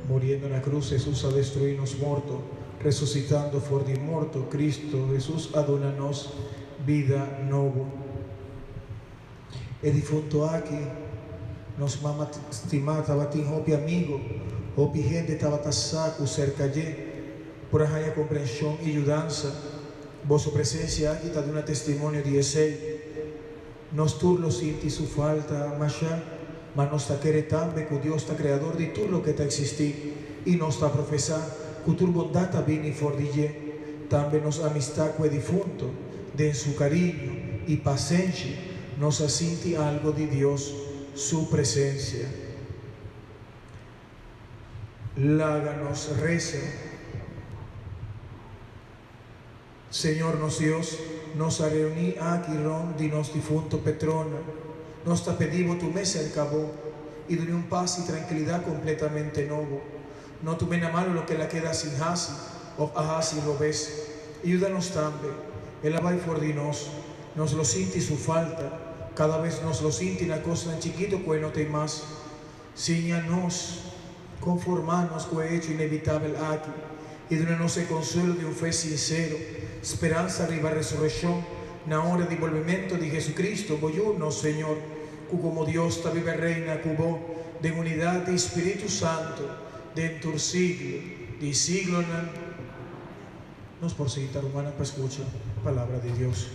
Muriendo na cruz, Jesús a destruirnos morto, resucitando for di morto, Cristo, Jesús adona-nos vida novo. E difunto aqui, nos mama estimata, batin hopi amigo, hopi gente tabata saco cerca allí, por haya comprensión y ayudanza. Vosso presencia aquí está de un testimonio de ese. Nos turlo sinti su falta, ma nos ta quere tambe que Dios está creador de todo lo que está existir, y nos ta profesar que tu bondata vini for di je, tambe nos amistad que difunto, de su cariño y paciencia, nos asinti algo de Dios, su presencia. Láganos reza. Señor nos Dios, nos ha reuni aquí ron di nos difunto Petrona, nos ta pedimos tu mesa al cabo, y de un paz y tranquilidad completamente nuevo. No tu mena malo lo que la queda sin hasi, o ahasi lo ves. Ayúdanos también, el abai for di nos lo sinti su falta, cada vez nos lo sinti la cosa en chiquito que no te más. Síñanos, conformarnos con hecho inevitable aquí, y donanos el consuelo de un fe sincero, esperanza arriba resurrección, na hora de volvimiento de Jesucristo, voyuno, Señor, que como Dios ta vive reina, cubo, de unidad de Espíritu Santo, dentro del siglo, de siglo, nos por cita romana para escuchar palabra de Dios.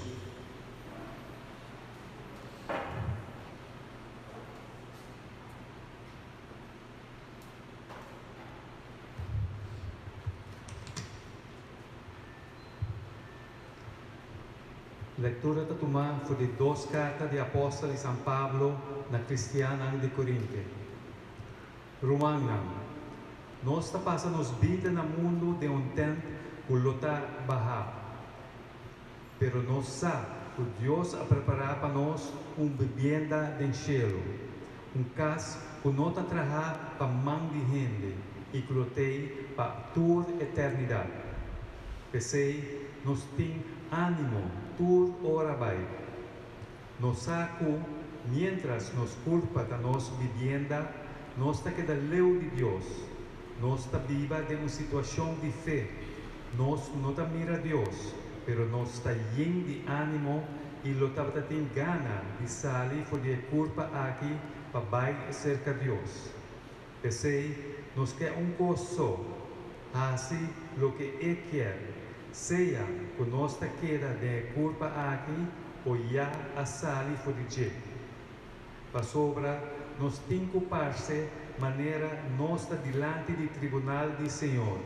Leitura da tomar foi de duas cartas de apóstolo de São Pablo na cristiana de Corinto. Romana, nós está passando vida no mundo de tempo que luta barra. Pero nós sabemos que Deus a preparar para nós vivienda de cielo, casa que não está trabalhando para mão de gente e que lutei para toda eternidade. Pensei, nós temos ánimo, toda hora vai. Nos saco, mientras nos culpa da nossa vivienda, nós está queda leu de Deus. Nós está viva de uma situação de fé. Nós não está mira Deus, pero nós está lleno de ânimo e lo está tem gana de sair por de culpa aqui para vai cerca de Deus. Pensei, nos quer gozo, assim lo que Ele quer. Seja que nós queda de culpa aqui ou já a sair for de jeito. Para sobra, nós temos que parse maneira nós está diante do tribunal do Senhor.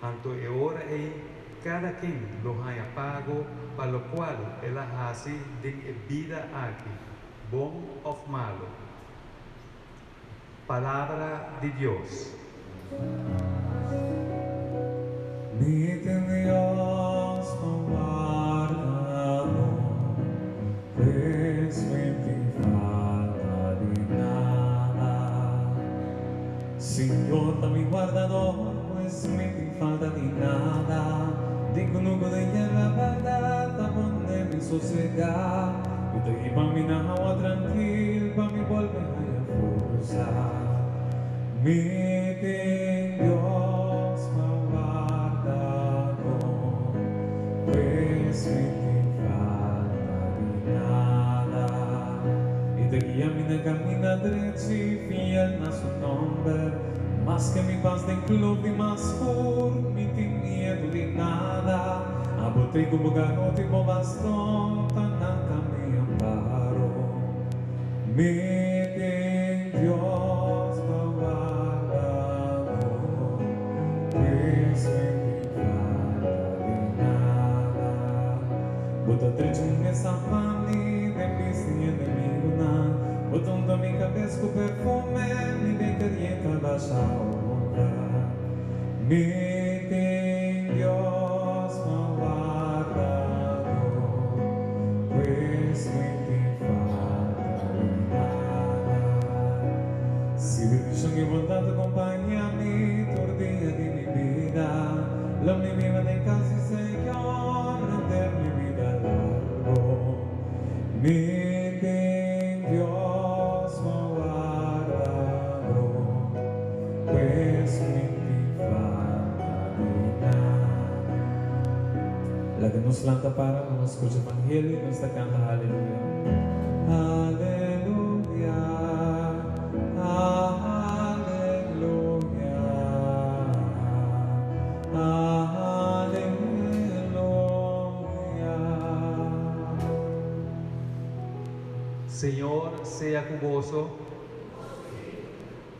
Anto é hora cada quien lo haya pago, para lo cual él hace de vida aquí, bom o malo. Palabra de Dios. Mi Dios guardado, pues me falta de nada. Señor, da mi guardador, pues me falta de nada. Digo nugo de la verdad, a ponerme sossegar. Y te iba a mi agua tranquil, pa' mi volver a forzar. Mi Dios me guardado, pues me falta de nada. Y te guía mi camina derecho y fiel a su nombre. Más que mi paz de club y más por mi miedo de nada. Aboté como garrote y bastón, tanaka mi amparo. Mi Dios me guardado, pues me falta de nada. Bota trecho mi zampani, de pista y de mi luna. Botando mi cabeza con perfume, mi becarieta baixa onda. Mi Dios me guardado, pues me falta de nada. Si bendición y bondad acompaña-me todo día de mi vida, la mi vida de casi Señor, de mi vida largo. Mi Dios me guardado, pues me falta de nada. La que nos lanta para nos escucha Evangelio y nos canta aleluya. Aleluya, aleluya, aleluya. Señor sea cuboso.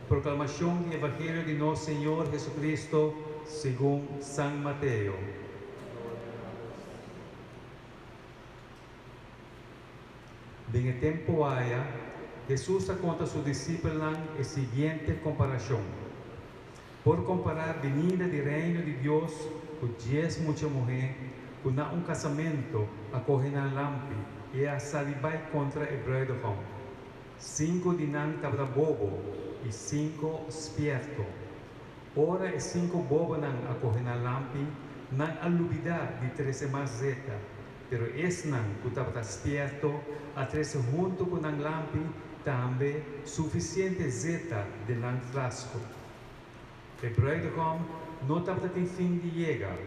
Proclamación del Evangelio de nuestro Señor Jesucristo según San Mateo. En el tiempo haya, Jesús conta a sus discípulos la siguiente comparación. Por comparar venida del reino de Dios con 10 muchas mujeres, con un casamento acogen al lampi y a salivar contra el bruidegom. 5 dinan cabra bobo y 5 spierto. Ora e 5 bobo nan acogen al lampi, nan alubida de 13 marzeta. Pero es nan que spierto a 13 junto con el lampi también suficiente zeta de lang frasco. El bruidegom no estaba en fin de llegar.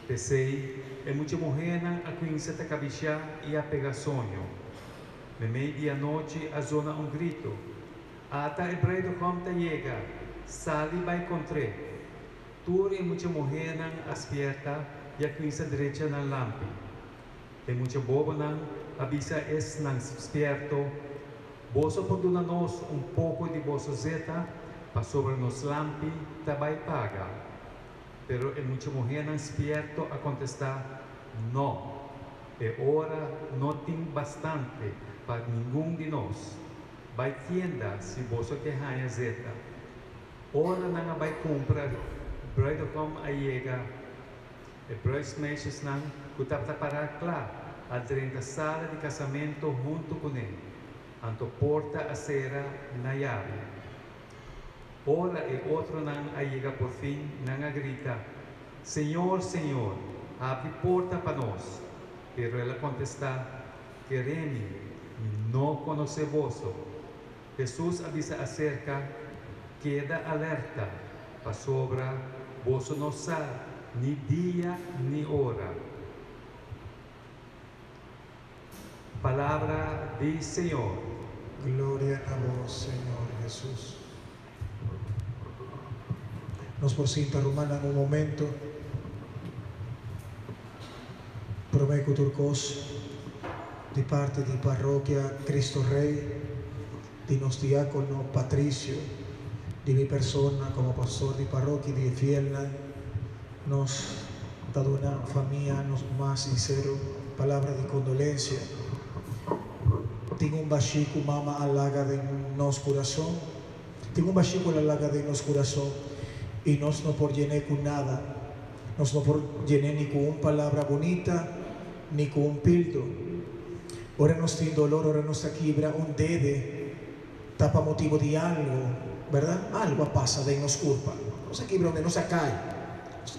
Pensei, é muita mulher a conhecer a cabeça e a pegar sonho. Na meia-noite, a zona grito. Ata o bruidegom chega, sali vai encontrar. Tur é muita mulher aspierta e a conhecer direita na lampi. É muita boba avisa es nan spierto. Boso por donar-nos pouco de boso zeta, para sobre nos lampi, também paga. Pero é muita mulher spierto a contestar, não. É hora não tem bastante para nenhum de nós. Vai tienda se você quer ganhar zeta. Ora não vai comprar, bruidegom a chega. E bruidsmeisjes não, que está parar claro, a dentro da sala de casamento junto com ele. Anto porta a cera na llave. Ora e outro não a chega por fim, não a grita, Senhor, Senhor, abre porta para nós. Pero ela contesta, queremos, não conhecemos. Jesus avisa acerca, queda alerta, para sobra, vos não sabe, ni dia, ni hora. Palabra del Señor. Gloria a vos, Señor Jesús. Nos porsinta romana un momento. Promeco turcos di parte di parroquia Cristo Rey, di nostro diacono Patricio, di mi persona como pastor di parroquia di Fielna, nos está de una familia nos más sincero, palabra de condolencia. Tengo un bachico mama alaga de nos corazón. Tengo un bachico alaga de nos corazón y nos no por llenar con nada. Nos no por llenar ni con una palabra bonita ni con un pildo. Ahora nos tiene dolor, ahora nos quiebra un dede, tapa motivo de algo, ¿verdad? Algo pasa de nos culpa. No se quiebra donde no se cae.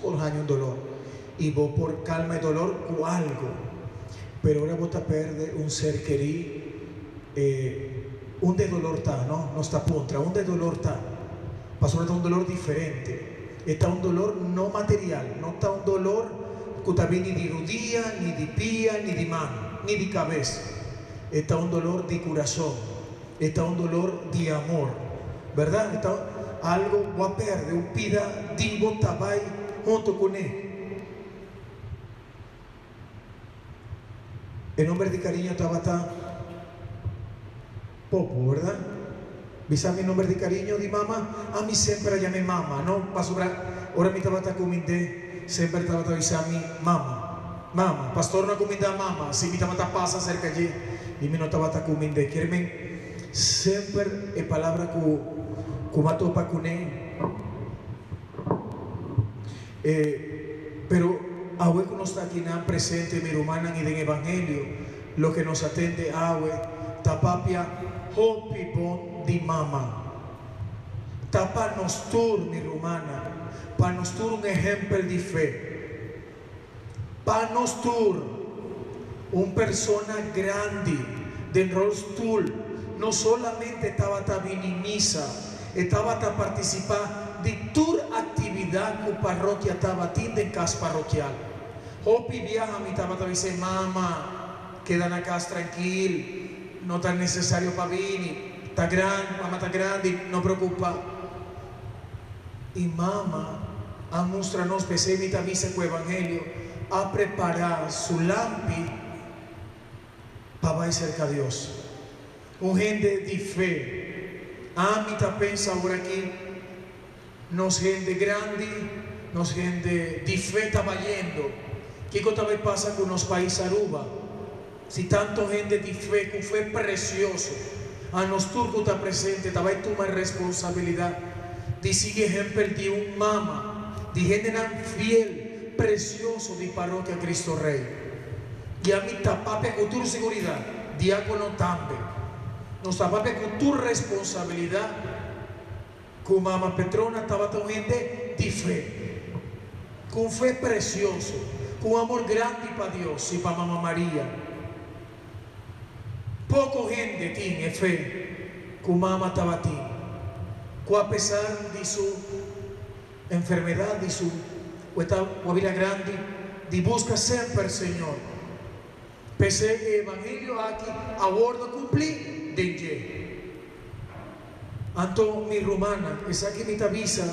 Por años un dolor. Y vos por calma y dolor o algo. Pero ahora vos te perde un ser querido. Un de dolor está, ¿no? No está contra, un de dolor está. Pasó un dolor diferente. Está un dolor no material, no está un dolor que está bien ni de rodilla, ni de pie, ni de mano, ni de cabeza. Está un dolor de corazón. Está un dolor de amor, ¿verdad? Está algo va a perder, un pida divo tabay junto con él. El nombre de cariño tabata popo, ¿verdad? ¿Visa mi nombre de cariño de mamá? A mí siempre la llamé mamá, ¿no? Ahora mi tabata cominde, siempre tabata visa a mi mamá. Mamá, pastor no comida mamá, si mi tabata pasa cerca allí y mi no tabata cominde. Quieren siempre es palabra que matopa con él. Pero ahora que no está aquí nada presente, mi hermana y del evangelio, lo que nos atende ahora, tapapia, hopi bon di mama. Tapa nos tur, mi hermana, para nos tur un ejemplo de fe. Para nos tur, un persona grande, de rostul, no solamente estaba a minimiza, estaba a participar de toda actividad que la parroquia estaba teniendo en casa parroquial. Hopi viaja, mi estaba a decir, mamá, queda en la casa tranquilo, no tan necesario para venir, está grande, mamá está grande, no preocupa. Y mamá, a mostrarnos, pese mi avisa con el evangelio, a preparar su lampi para ir cerca a Dios. Un gente de fe. A mí ta pensa ahora aquí, nos gente grande, nos gente de fe está yendo. ¿Qué cosa pasa con los países Aruba? Si tanto gente de fe, que fue precioso, a nos turcos está presente, está tomar responsabilidad de seguir ejemplo de un mama, de gente fiel, precioso de parroquia Cristo Rey. Y a mí está pape con tu seguridad, diácono también. Nos tapape con tu responsabilidad. Con mamá Petrona estaba con gente de fe, con fe precioso, con amor grande para Dios y para mamá María. Poco gente tiene fe, con mamá estaba a pesar de su enfermedad, de su vida grande, de busca siempre el Señor. Pese el evangelio aquí, abordo cumplir. Anto mi romana, esa que mi avisa,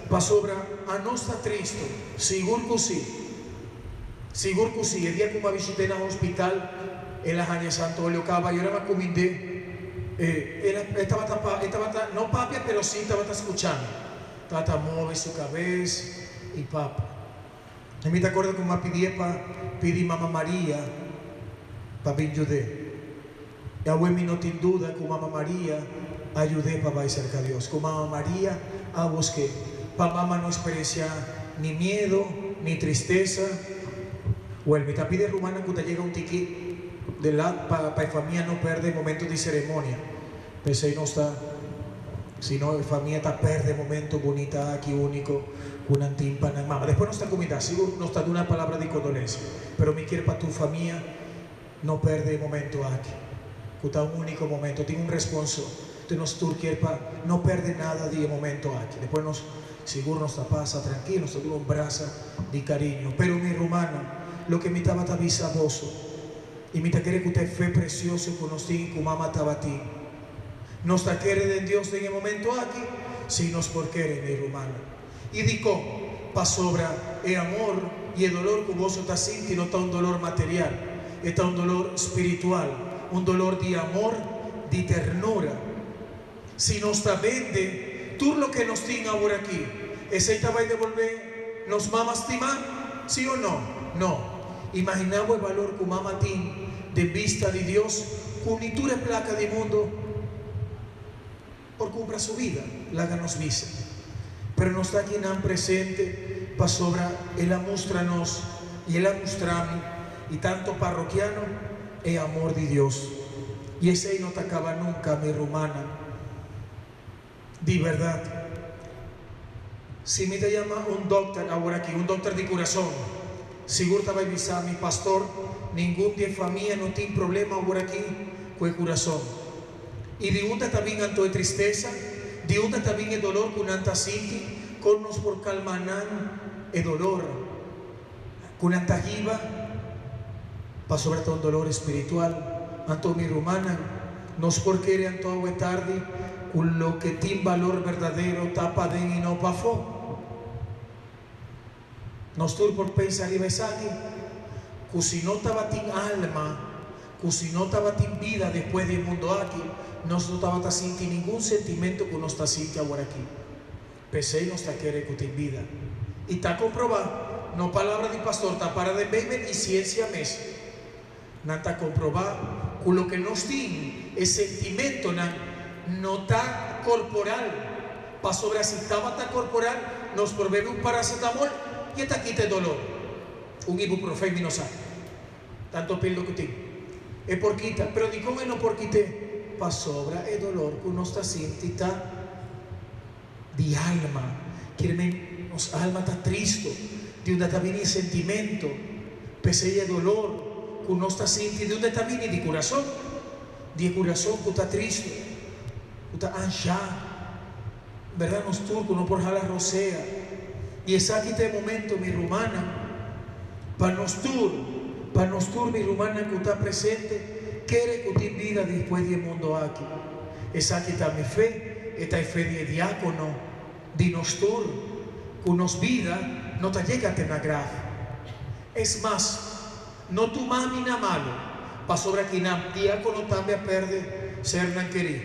pa sobra a nostra triste, seguro que sí, el día que me visité en el hospital, en la Jaña Santo Olio Cava, yo era más comindé, estaba no papia, pero sí estaba escuchando, estaba mueve su cabeza y papa. Y me te acuerdo que me pedí mamá María, para bien ayudé. Y a mí no tiene duda que mamá María ayudé para ir cerca a Dios. Con mamá María a busqué. Para mamá no experiencia ni miedo, ni tristeza. O el mitad pide rumana que te llega un tiqui de la para la familia no pierde momentos de ceremonia. Pero no está, si no la familia está perde momentos bonitos aquí único, con un tímpano. Mamá, después no está comida, seguro no está de una palabra de condolencia. Pero me quiere para tu familia no pierde momento aquí. Está un único momento, tiene un responso. Entonces no pierde nada de momento aquí. Después seguro nos pasa tranquilo, nos da un brazo de cariño. Pero mi romana, lo que mi estaba avisaboso y mi te quiere que usted fue precioso con los tíos, con mamá tabati. Nos ta quiere de Dios en el momento aquí, si nos por quiere mi romana. Y digo, pa sobra el amor y el dolor que vos está sintiendo, no está un dolor material, está un dolor espiritual. Un dolor de amor, de ternura. Si nos está vende, tú lo que nos tiene ahora aquí, ese te va a devolver, nos vamos a estimar, ¿Sí o no? No. Imaginamos el valor que mamá tiene de vista de Dios, con ni tu placa de mundo, por comprar su vida, la nos visa. Pero no está aquí en presente, para sobra, Él amustranos y Él amustrami, y tanto parroquiano, el amor de Dios. Y ese no te acaba nunca, mi rumana. De verdad. Si me te llama un doctor ahora aquí, un doctor de corazón, seguro te va a avisar mi pastor, ningún de familia no tiene problema ahora aquí con el corazón. Y de una también anto de tristeza, de una también el dolor con anta sinti, con nos por calmanan el dolor, con anta jiba, para sobre todo un dolor espiritual, anto mi rumana, nos por querer anto agua tarde, con lo que tiene valor verdadero, tapa de y no pa' fo. Nos tur por pensar y besar, que si no estaba tin alma, que si no estaba tin vida después del mundo aquí, no estaba sin ningún sentimiento que no está sin ahora aquí. Pese no está quiere que tin vida. Y está comprobado, no palabra de pastor, está para de beber y ciencia mes. No está comprobado, con lo que nos tiene es sentimiento, no está corporal. Para sobre así estaba corporal, nos por beber un paracetamol y está quita el dolor. Un ibuprofeno y no sabe. Tanto pildo que tiene. Es por quita, pero ni con él no por quite. Para sobra el dolor que uno está sintiendo de alma. Quiere nos alma está triste, de donde también el sentimiento, pese el dolor que uno está sintiendo, de donde también el corazón, de corazón que está triste, que está ansiado. ¿Verdad? Nos turcos, no por jala rosea. Y es aquí este momento, mi rumana, para nos tur, mi rumana que está presente, quiere que tiene vida después del mundo aquí. Es aquí está mi fe, esta es fe de diácono, de nos tur, que nos vida, no te llega a tener grave. Es más, no tu mami na malo, para sobre aquí, diácono también pierde ser nan querido,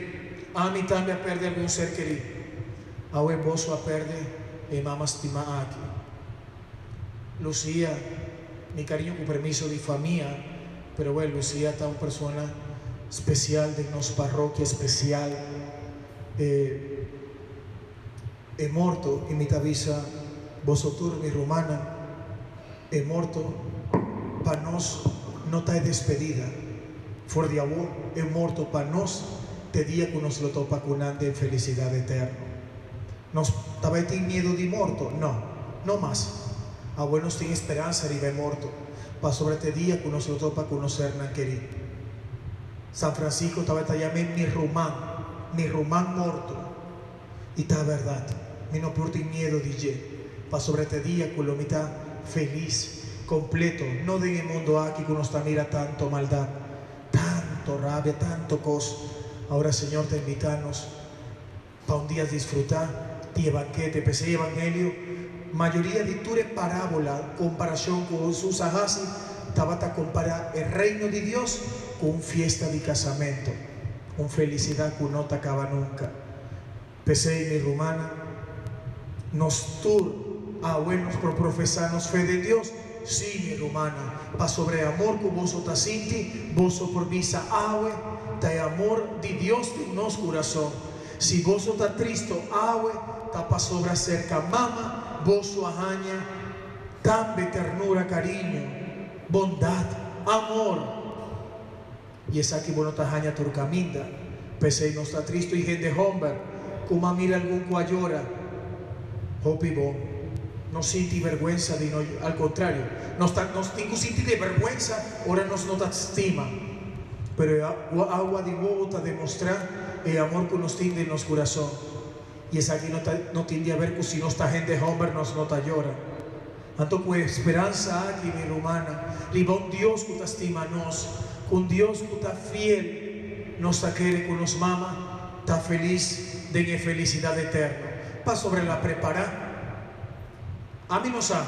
a mí también pierde algún ser querido, a un esposo a perder. Mamá estima aquí. Lucía, mi cariño con permiso de familia, pero bueno, Lucía está una persona especial de nos parroquia especial. He muerto y mi tavisa vosotros, mi romana, he muerto para nos no está despedida. For de amor, he muerto para nos te día que nos lo topa con ande en felicidad eterna. ¿Nos estaba teniendo miedo de muerto? No, no más. Abuelos tiene esperanza de ver muerto. Para sobre este día que nos lo topa conocer na querido. San Francisco estaba llamando mi román muerto. Y está verdad. Mi no por miedo de para sobre este día que lo mitad feliz, completo. No de el mundo aquí que nos está mira tanto maldad, tanto rabia, tanto cos. Ahora Señor te invitamos para un día disfrutar de banquete, pese evangelio, mayoría de ture parábola, comparación con sus ajasi, estaba a comparar el reino de Dios con fiesta de casamiento, con felicidad que no te acaba nunca. Pese mi romana, nos tur a buenos por profesarnos fe de Dios, sí mi romana, pa sobre amor que vos ta sinti, vos por visa agua, te amor de Dios en nos corazón. Si vos está triste, agua, tapa sobra cerca mama, vos su ajaña, tambe ternura, cariño, bondad, amor. Y es aquí bueno tajaña turcaminda, pese no está triste y gente hombre, como mira algún cuayora, hopi bo, no siente vergüenza, de no, al contrario, nos tengo sentir de vergüenza, ahora nos no te estima, pero agua de huevo te demostrar el amor que nos tiene en los corazón. Y es aquí no tiende a ver que si no está gente hombre nos nota llora. Tanto pues esperanza aquí mi romana, un Dios que te estima nos, con Dios que está fiel, nos quiere con nos mama, está feliz de felicidad eterna. Pa sobre la prepara. A mí no sabe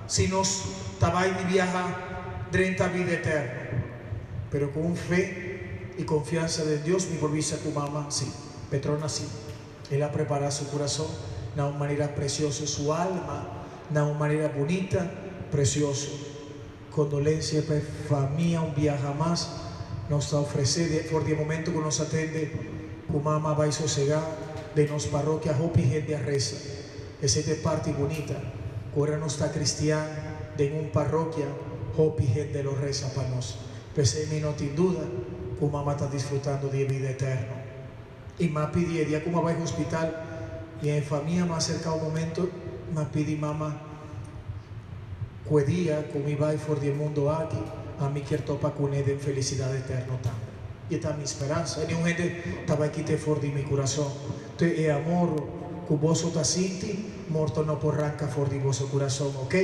si nos tabay de viaja 30 vida eterna, pero con fe y confianza de Dios, mi provisa tu mamá, sí, Petrona sí. Él ha preparado su corazón de una manera preciosa, su alma de una manera bonita, precioso. Condolencia per famiglia, un viaje más. Nos ofrece por de momento que nos atende, que mamá va a sosegar de nos parroquia Hopi gente a reza. Esa es parte bonita. Ahora no está cristiano de un parroquia Hopi gente lo reza para nos. Pese mi no sin duda, que mamá está disfrutando de vida eterna. Y me pide día como va al hospital y en familia me ha acercado un momento, me pide mamá, que día como iba por el mundo aquí, a mí quiero topa con él en felicidad eterna también. Y esta es mi esperanza. Y un gente estaba aquí te for de mi corazón. Entonces el amor que vos está sinti, morto no por arranca for de vuestro corazón, ¿ok?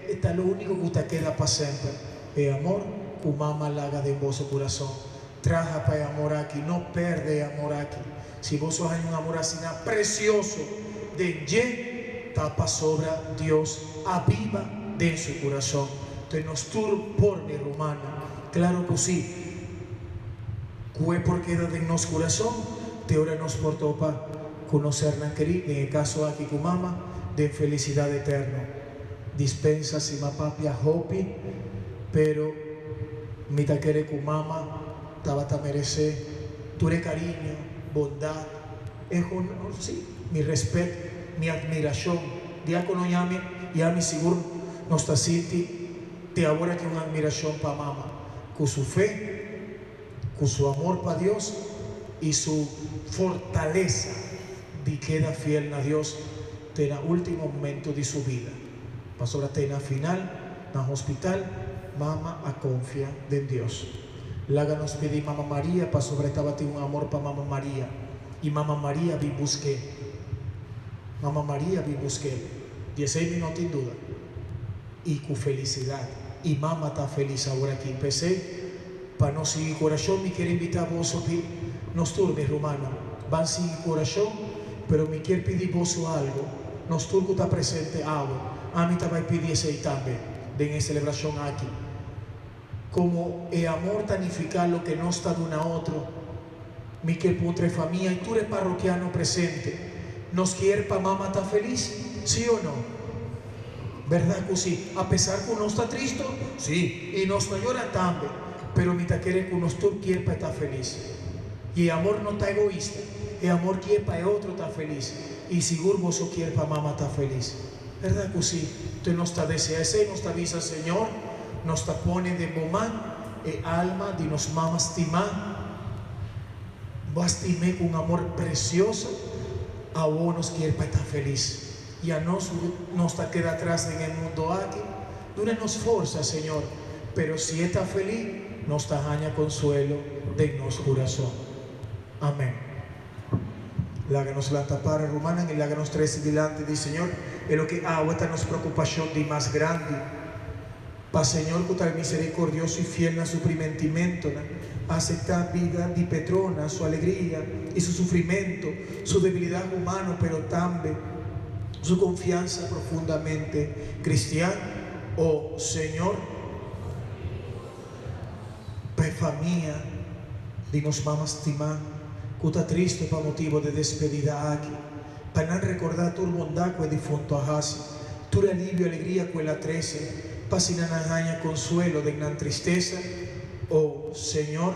Esta es lo único que usted queda para siempre. El amor que mamá laga de vuestro corazón. Traja para el amor aquí, no perde el amor aquí. Si vos sos un amor así precioso, de ye, tapa sobra Dios, aviva de su corazón. Entonces nos tur por mi romana, claro que sí. Cue por queda de nos corazón, te ora nos por topa conocer querido, en el caso aquí con mamá, de felicidad eterna. Dispensa si ma papia hopi, pero mi ta quiere con mamá, tabata merece, ture cariño, bondad, es honor, sí, mi respeto, mi admiración. Diácono Yami seguro nos está sinti, te ahora que una admiración para mamá, con su fe, con su amor para Dios y su fortaleza de queda fiel a Dios en el último momento de su vida. Pasó la tena final, en el hospital, mamá a confía en Dios. Laga nos pedí mamá María, para sobre estaba un amor para mamá María. Y mamá María vi busqué. Mamá María vi busqué. 16 minutos sin duda. Y con felicidad. Y mamá está feliz ahora aquí. Empecé para no seguir corazón. Me quiero invitar a vos que nos turbe romano. Van a seguir corazón, pero me quiero pedir vos algo. Nos turco está presente agua. A mí también pedir ese también. De en celebración aquí. Como el amor tanificar lo que no está de una a otro, mi que putre familia y tú eres parroquiano presente, nos quiere para mamá estar feliz, ¿sí o no? ¿Verdad que sí? A pesar que uno está triste, sí, y nos llora también, pero mi ta quiere que uno quiere para estar feliz. Y el amor no está egoísta, el amor quiere para el otro estar feliz, y seguro vos quiere para mamá estar feliz. ¿Verdad que sí? Entonces nos está deseando, nos está avisa Señor, nos pone de momán e alma de nos mama estimar, bastimé con amor precioso, a vos nos quiere para estar feliz y a nos queda atrás en el mundo aquí, no nos fuerza Señor, pero si está feliz nos daña consuelo de nuestro corazón. Amén. Láganos la tapara romana y láganos 13 delante del Señor, es lo que esta nos preocupación de más grande. Pa Señor, que tal misericordioso y fiel en su primentimento, aceptar vida de Petrona, su alegría y su sufrimiento, su debilidad humana, pero también su confianza profundamente cristiana. Oh Señor, per familia, dinos mamá estimar, que está triste por motivo de despedida aquí, para no recordar tu bondad que difunto a Hasi, tu alivio, alegría que la 13, pasina najaña consuelo de gran tristeza, oh Señor.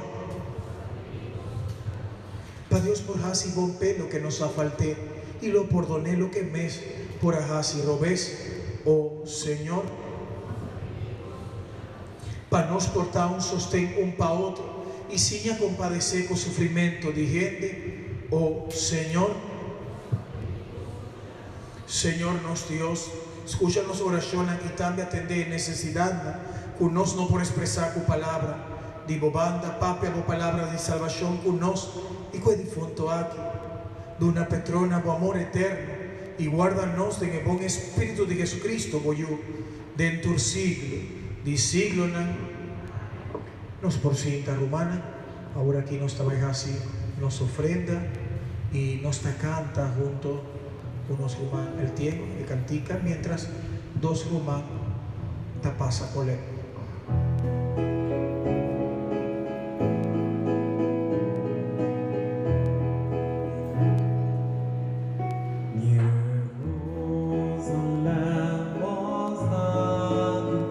para Dios por Hasi bon pelo que nos afalte y lo perdoné lo que mes por Hasi robés, oh Señor. Para nos portar un sostén un pa otro y siña compadecer con sufrimiento de gente, oh Señor. Señor nos Dios, escucha nuestra oración y también atender necesidad, con nos no por expresar tu palabra, digo banda, papia, tu palabra de salvación con nos, y con el difunto aquí, de una petrona, tu amor eterno, y guárdanos en el buen espíritu de Jesucristo, voy dentro del siglo, de siglo, nos por cinta romana, ahora aquí nos trabaja así, nos ofrenda, y nos canta junto unos romanos el tiempo de cantica mientras dos romanos te pasa por él. Jerusalem was not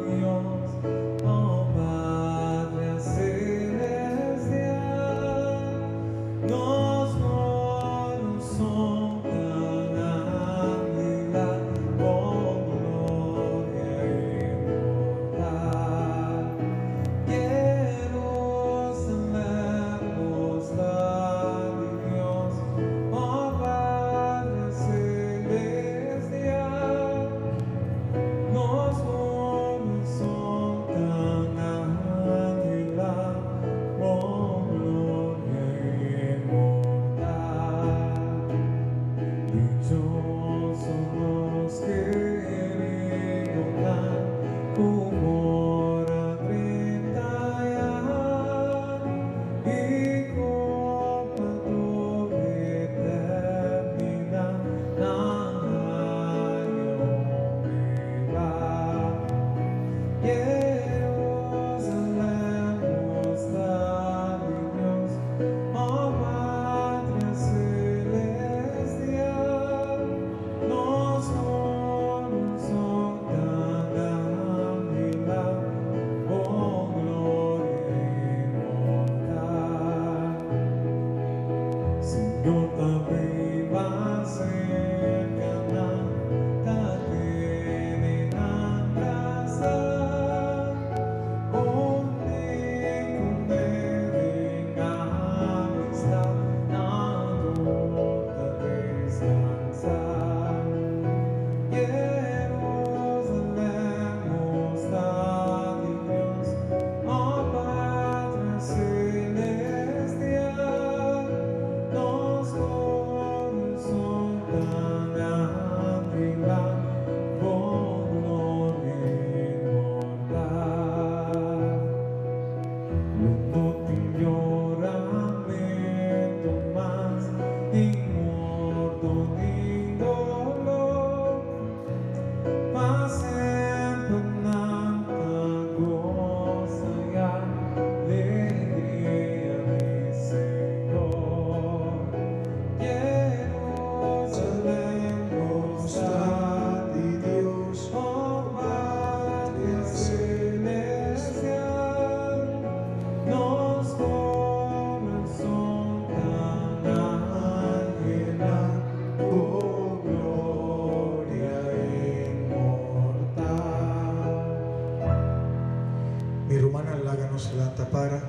tapara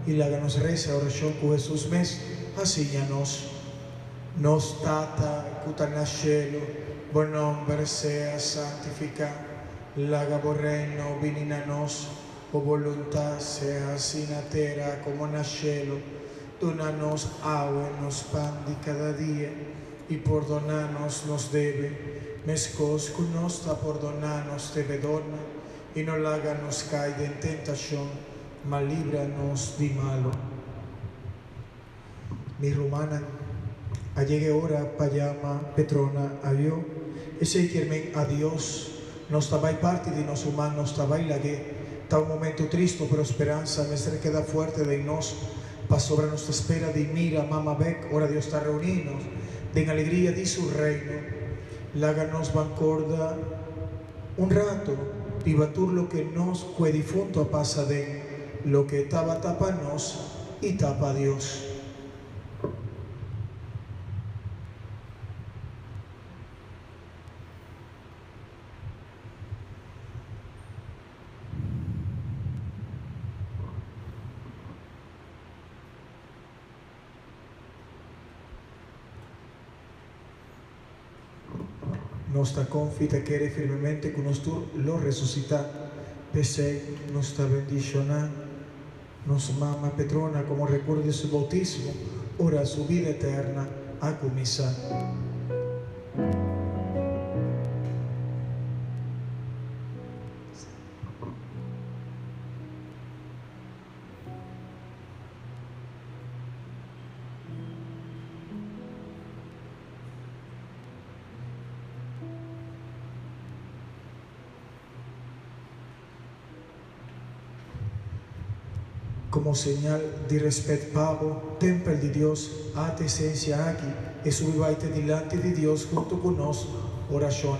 y láganos reza oración con Jesús mes, asíñanos. Nos tata cutanashelo, buen nombre sea santificado, laga por reino vininanos, o voluntad sea así na terra como na cielo. Donanos agua, nos pan de cada día, y perdonarnos nos debe, mescos con nos ta perdonarnos debedorna, y no láganos caer en tentación, mas líbranos de malo. Mi romana, allegue ora payama Petrona a Dios, e se quiermen a Dios, nos tabay parte de nos humanos, tabay lague, ta un momento triste, pero esperanza, nuestra queda fuerte de nos, pa sobre nuestra espera de mira, mama bec, ora Dios está reunidos, de alegría de su reino, láganos bancorda un rato, y batur lo que nos fue difunto a pasa de, lo que tapa nos y tapa a Dios. Nostra confita quiere firmemente con nosotros lo resucita, pese nuestra bendición, nos mama Petrona como recuerdo de su bautismo, ora su vida eterna a comenzar. Como señal de respeto pago, templo de Dios, a tu esencia aquí, y subite delante de Dios junto con nos, oración.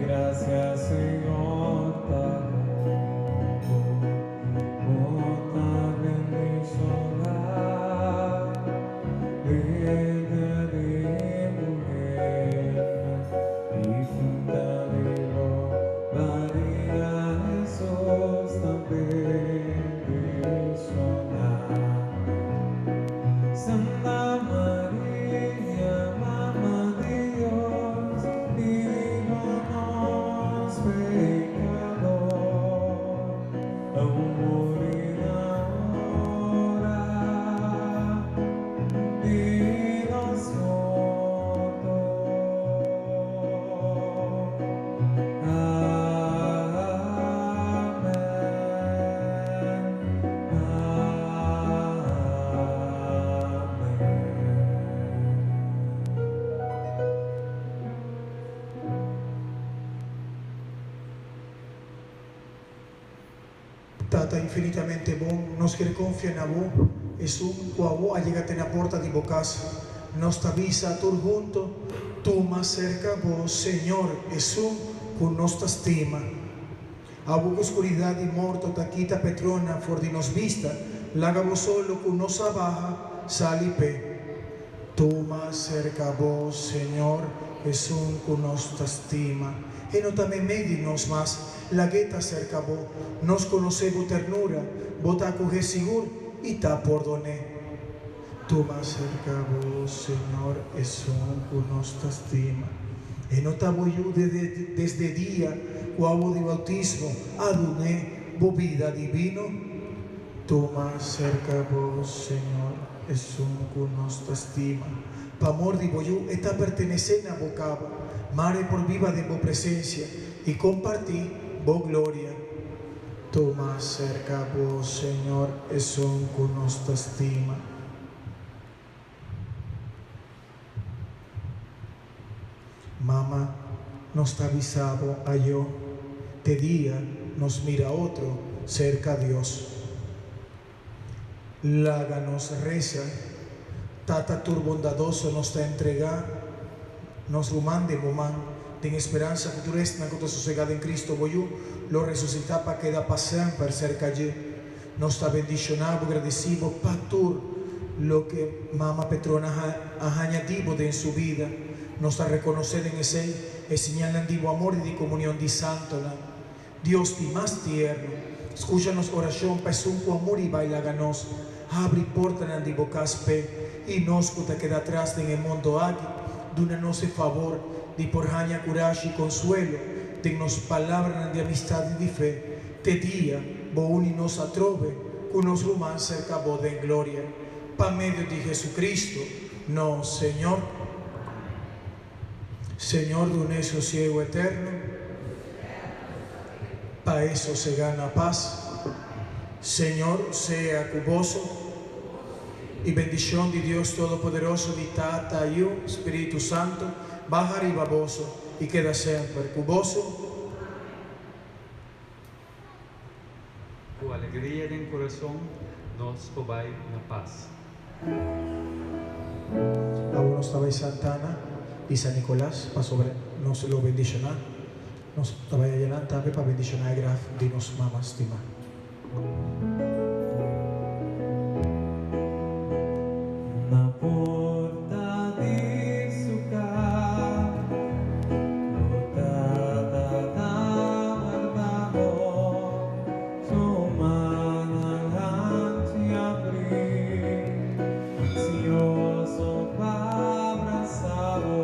Gracias, Señor, Santa María, Mamá de Dios, líbranos pecador, aún morir ahora de nosotros. Tata infinitamente bon, nos que confian a vos, es un cuavo allégate na porta de bocas, nos avisa tur junto, tú más cerca a vos, Señor, es un con nuestra estima. A vos oscuridad y morto taquita Petrona, for di nos vista, laga vos solo con nos abaja, sali pe. Tú más cerca a vos, Señor, es un con nuestra estima. E no también medinos más, la gueta cerca vos, nos conocemos ternura, vos te acoges seguro y te perdoné. Tú más cerca a vos, Señor, es un con nuestra estima. E no te voy yo desde día, cuavo de bautismo, aduné, vos vida divino. Tú más cerca a vos, Señor, es un con nuestra estima. Pa amor de voyú, esta pertenecen a bocaba, mare por viva de vos presencia, y compartí vos gloria. Tú más cerca a vos, Señor, es un con nuestra estima. Mamá, nos está avisado a yo, de día nos mira otro, cerca a Dios. Láganos reza, tata tur bondadoso nos está entregado, nos rumande momán, ten esperanza que tú restas con tu sosegada en Cristo, voyú, lo resucita para que da pasan per cerca allí. Nos está bendicionado, agradecido, pa tur, lo que mamá Petrona ha añadido en su vida, Nos a reconocer en ese e señalan di amor y di comunión di santo la. Dios di más tierno, escúchanos oración pa un amor y baila ganos. Abre porta di bocaspe y nos que queda atrás en el mundo aquí. Dúnanos el favor di por jaña coraje y consuelo. Tennos palabras de amistad y de fe. Te día, bo uni nos atrove, con nos rumán cerca boda en gloria. Pa medio de Jesucristo, no, Señor. Señor de un eso ciego eterno, pa eso se gana paz. Señor, sea cuboso y bendición de Dios Todopoderoso, de Tata, Hijo, Espíritu Santo, baja arriba boso y queda siempre cuboso. Tu alegría en corazón nos provee la paz. Aún estaba en Santana y San Nicolás, para sobre nos lo bendicionar. Nos estaba allá también para bendicionar el graf de nos mamás estima. Na porta di suka, botada da barbaro, sumanang si abrir, ansioso pa abrazado,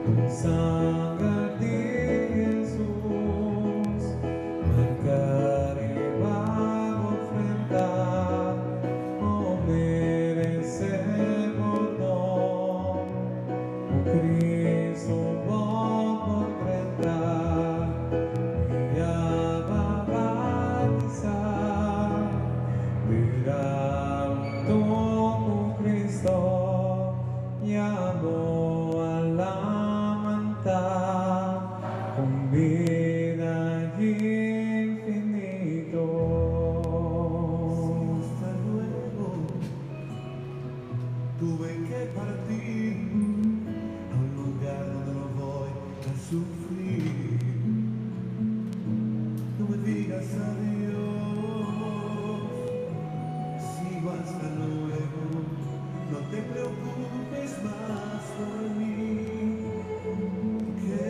con sangre de Jesús, marcar y bajo ofrenda, oh merecemos no, oh Cristo vos por enfrentar, y ya va a bautizar, verá todo Cristo, llamó a la manta, con vida infinito. Hasta luego, tuve que partir a un lugar donde no voy a sufrir. No me digas adiós, sigo hasta luego. No te preocupes más por mí, que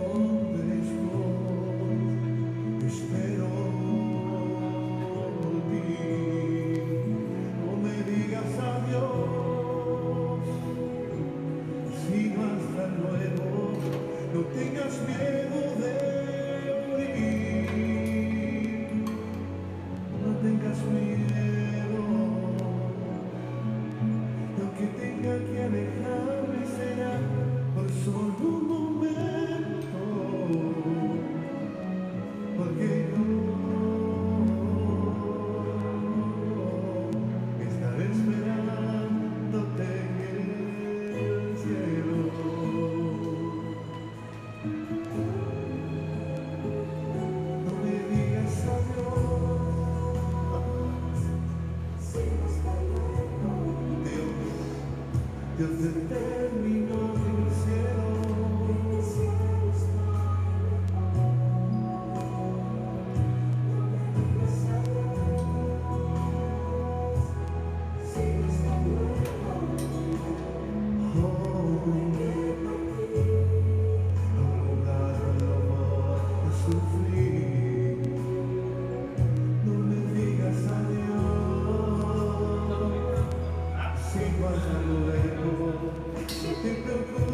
donde estoy espero por ti. No me digas adiós, sino hasta luego. No tengas miedo de morir, no tengas miedo. Lo que tenga que alejarme será por solo un momento, porque yo estaré esperándote en el cielo. No me digas adiós, Dios determinó en el cielo. No me digas adiós, sigo hasta luego. No te preocupes.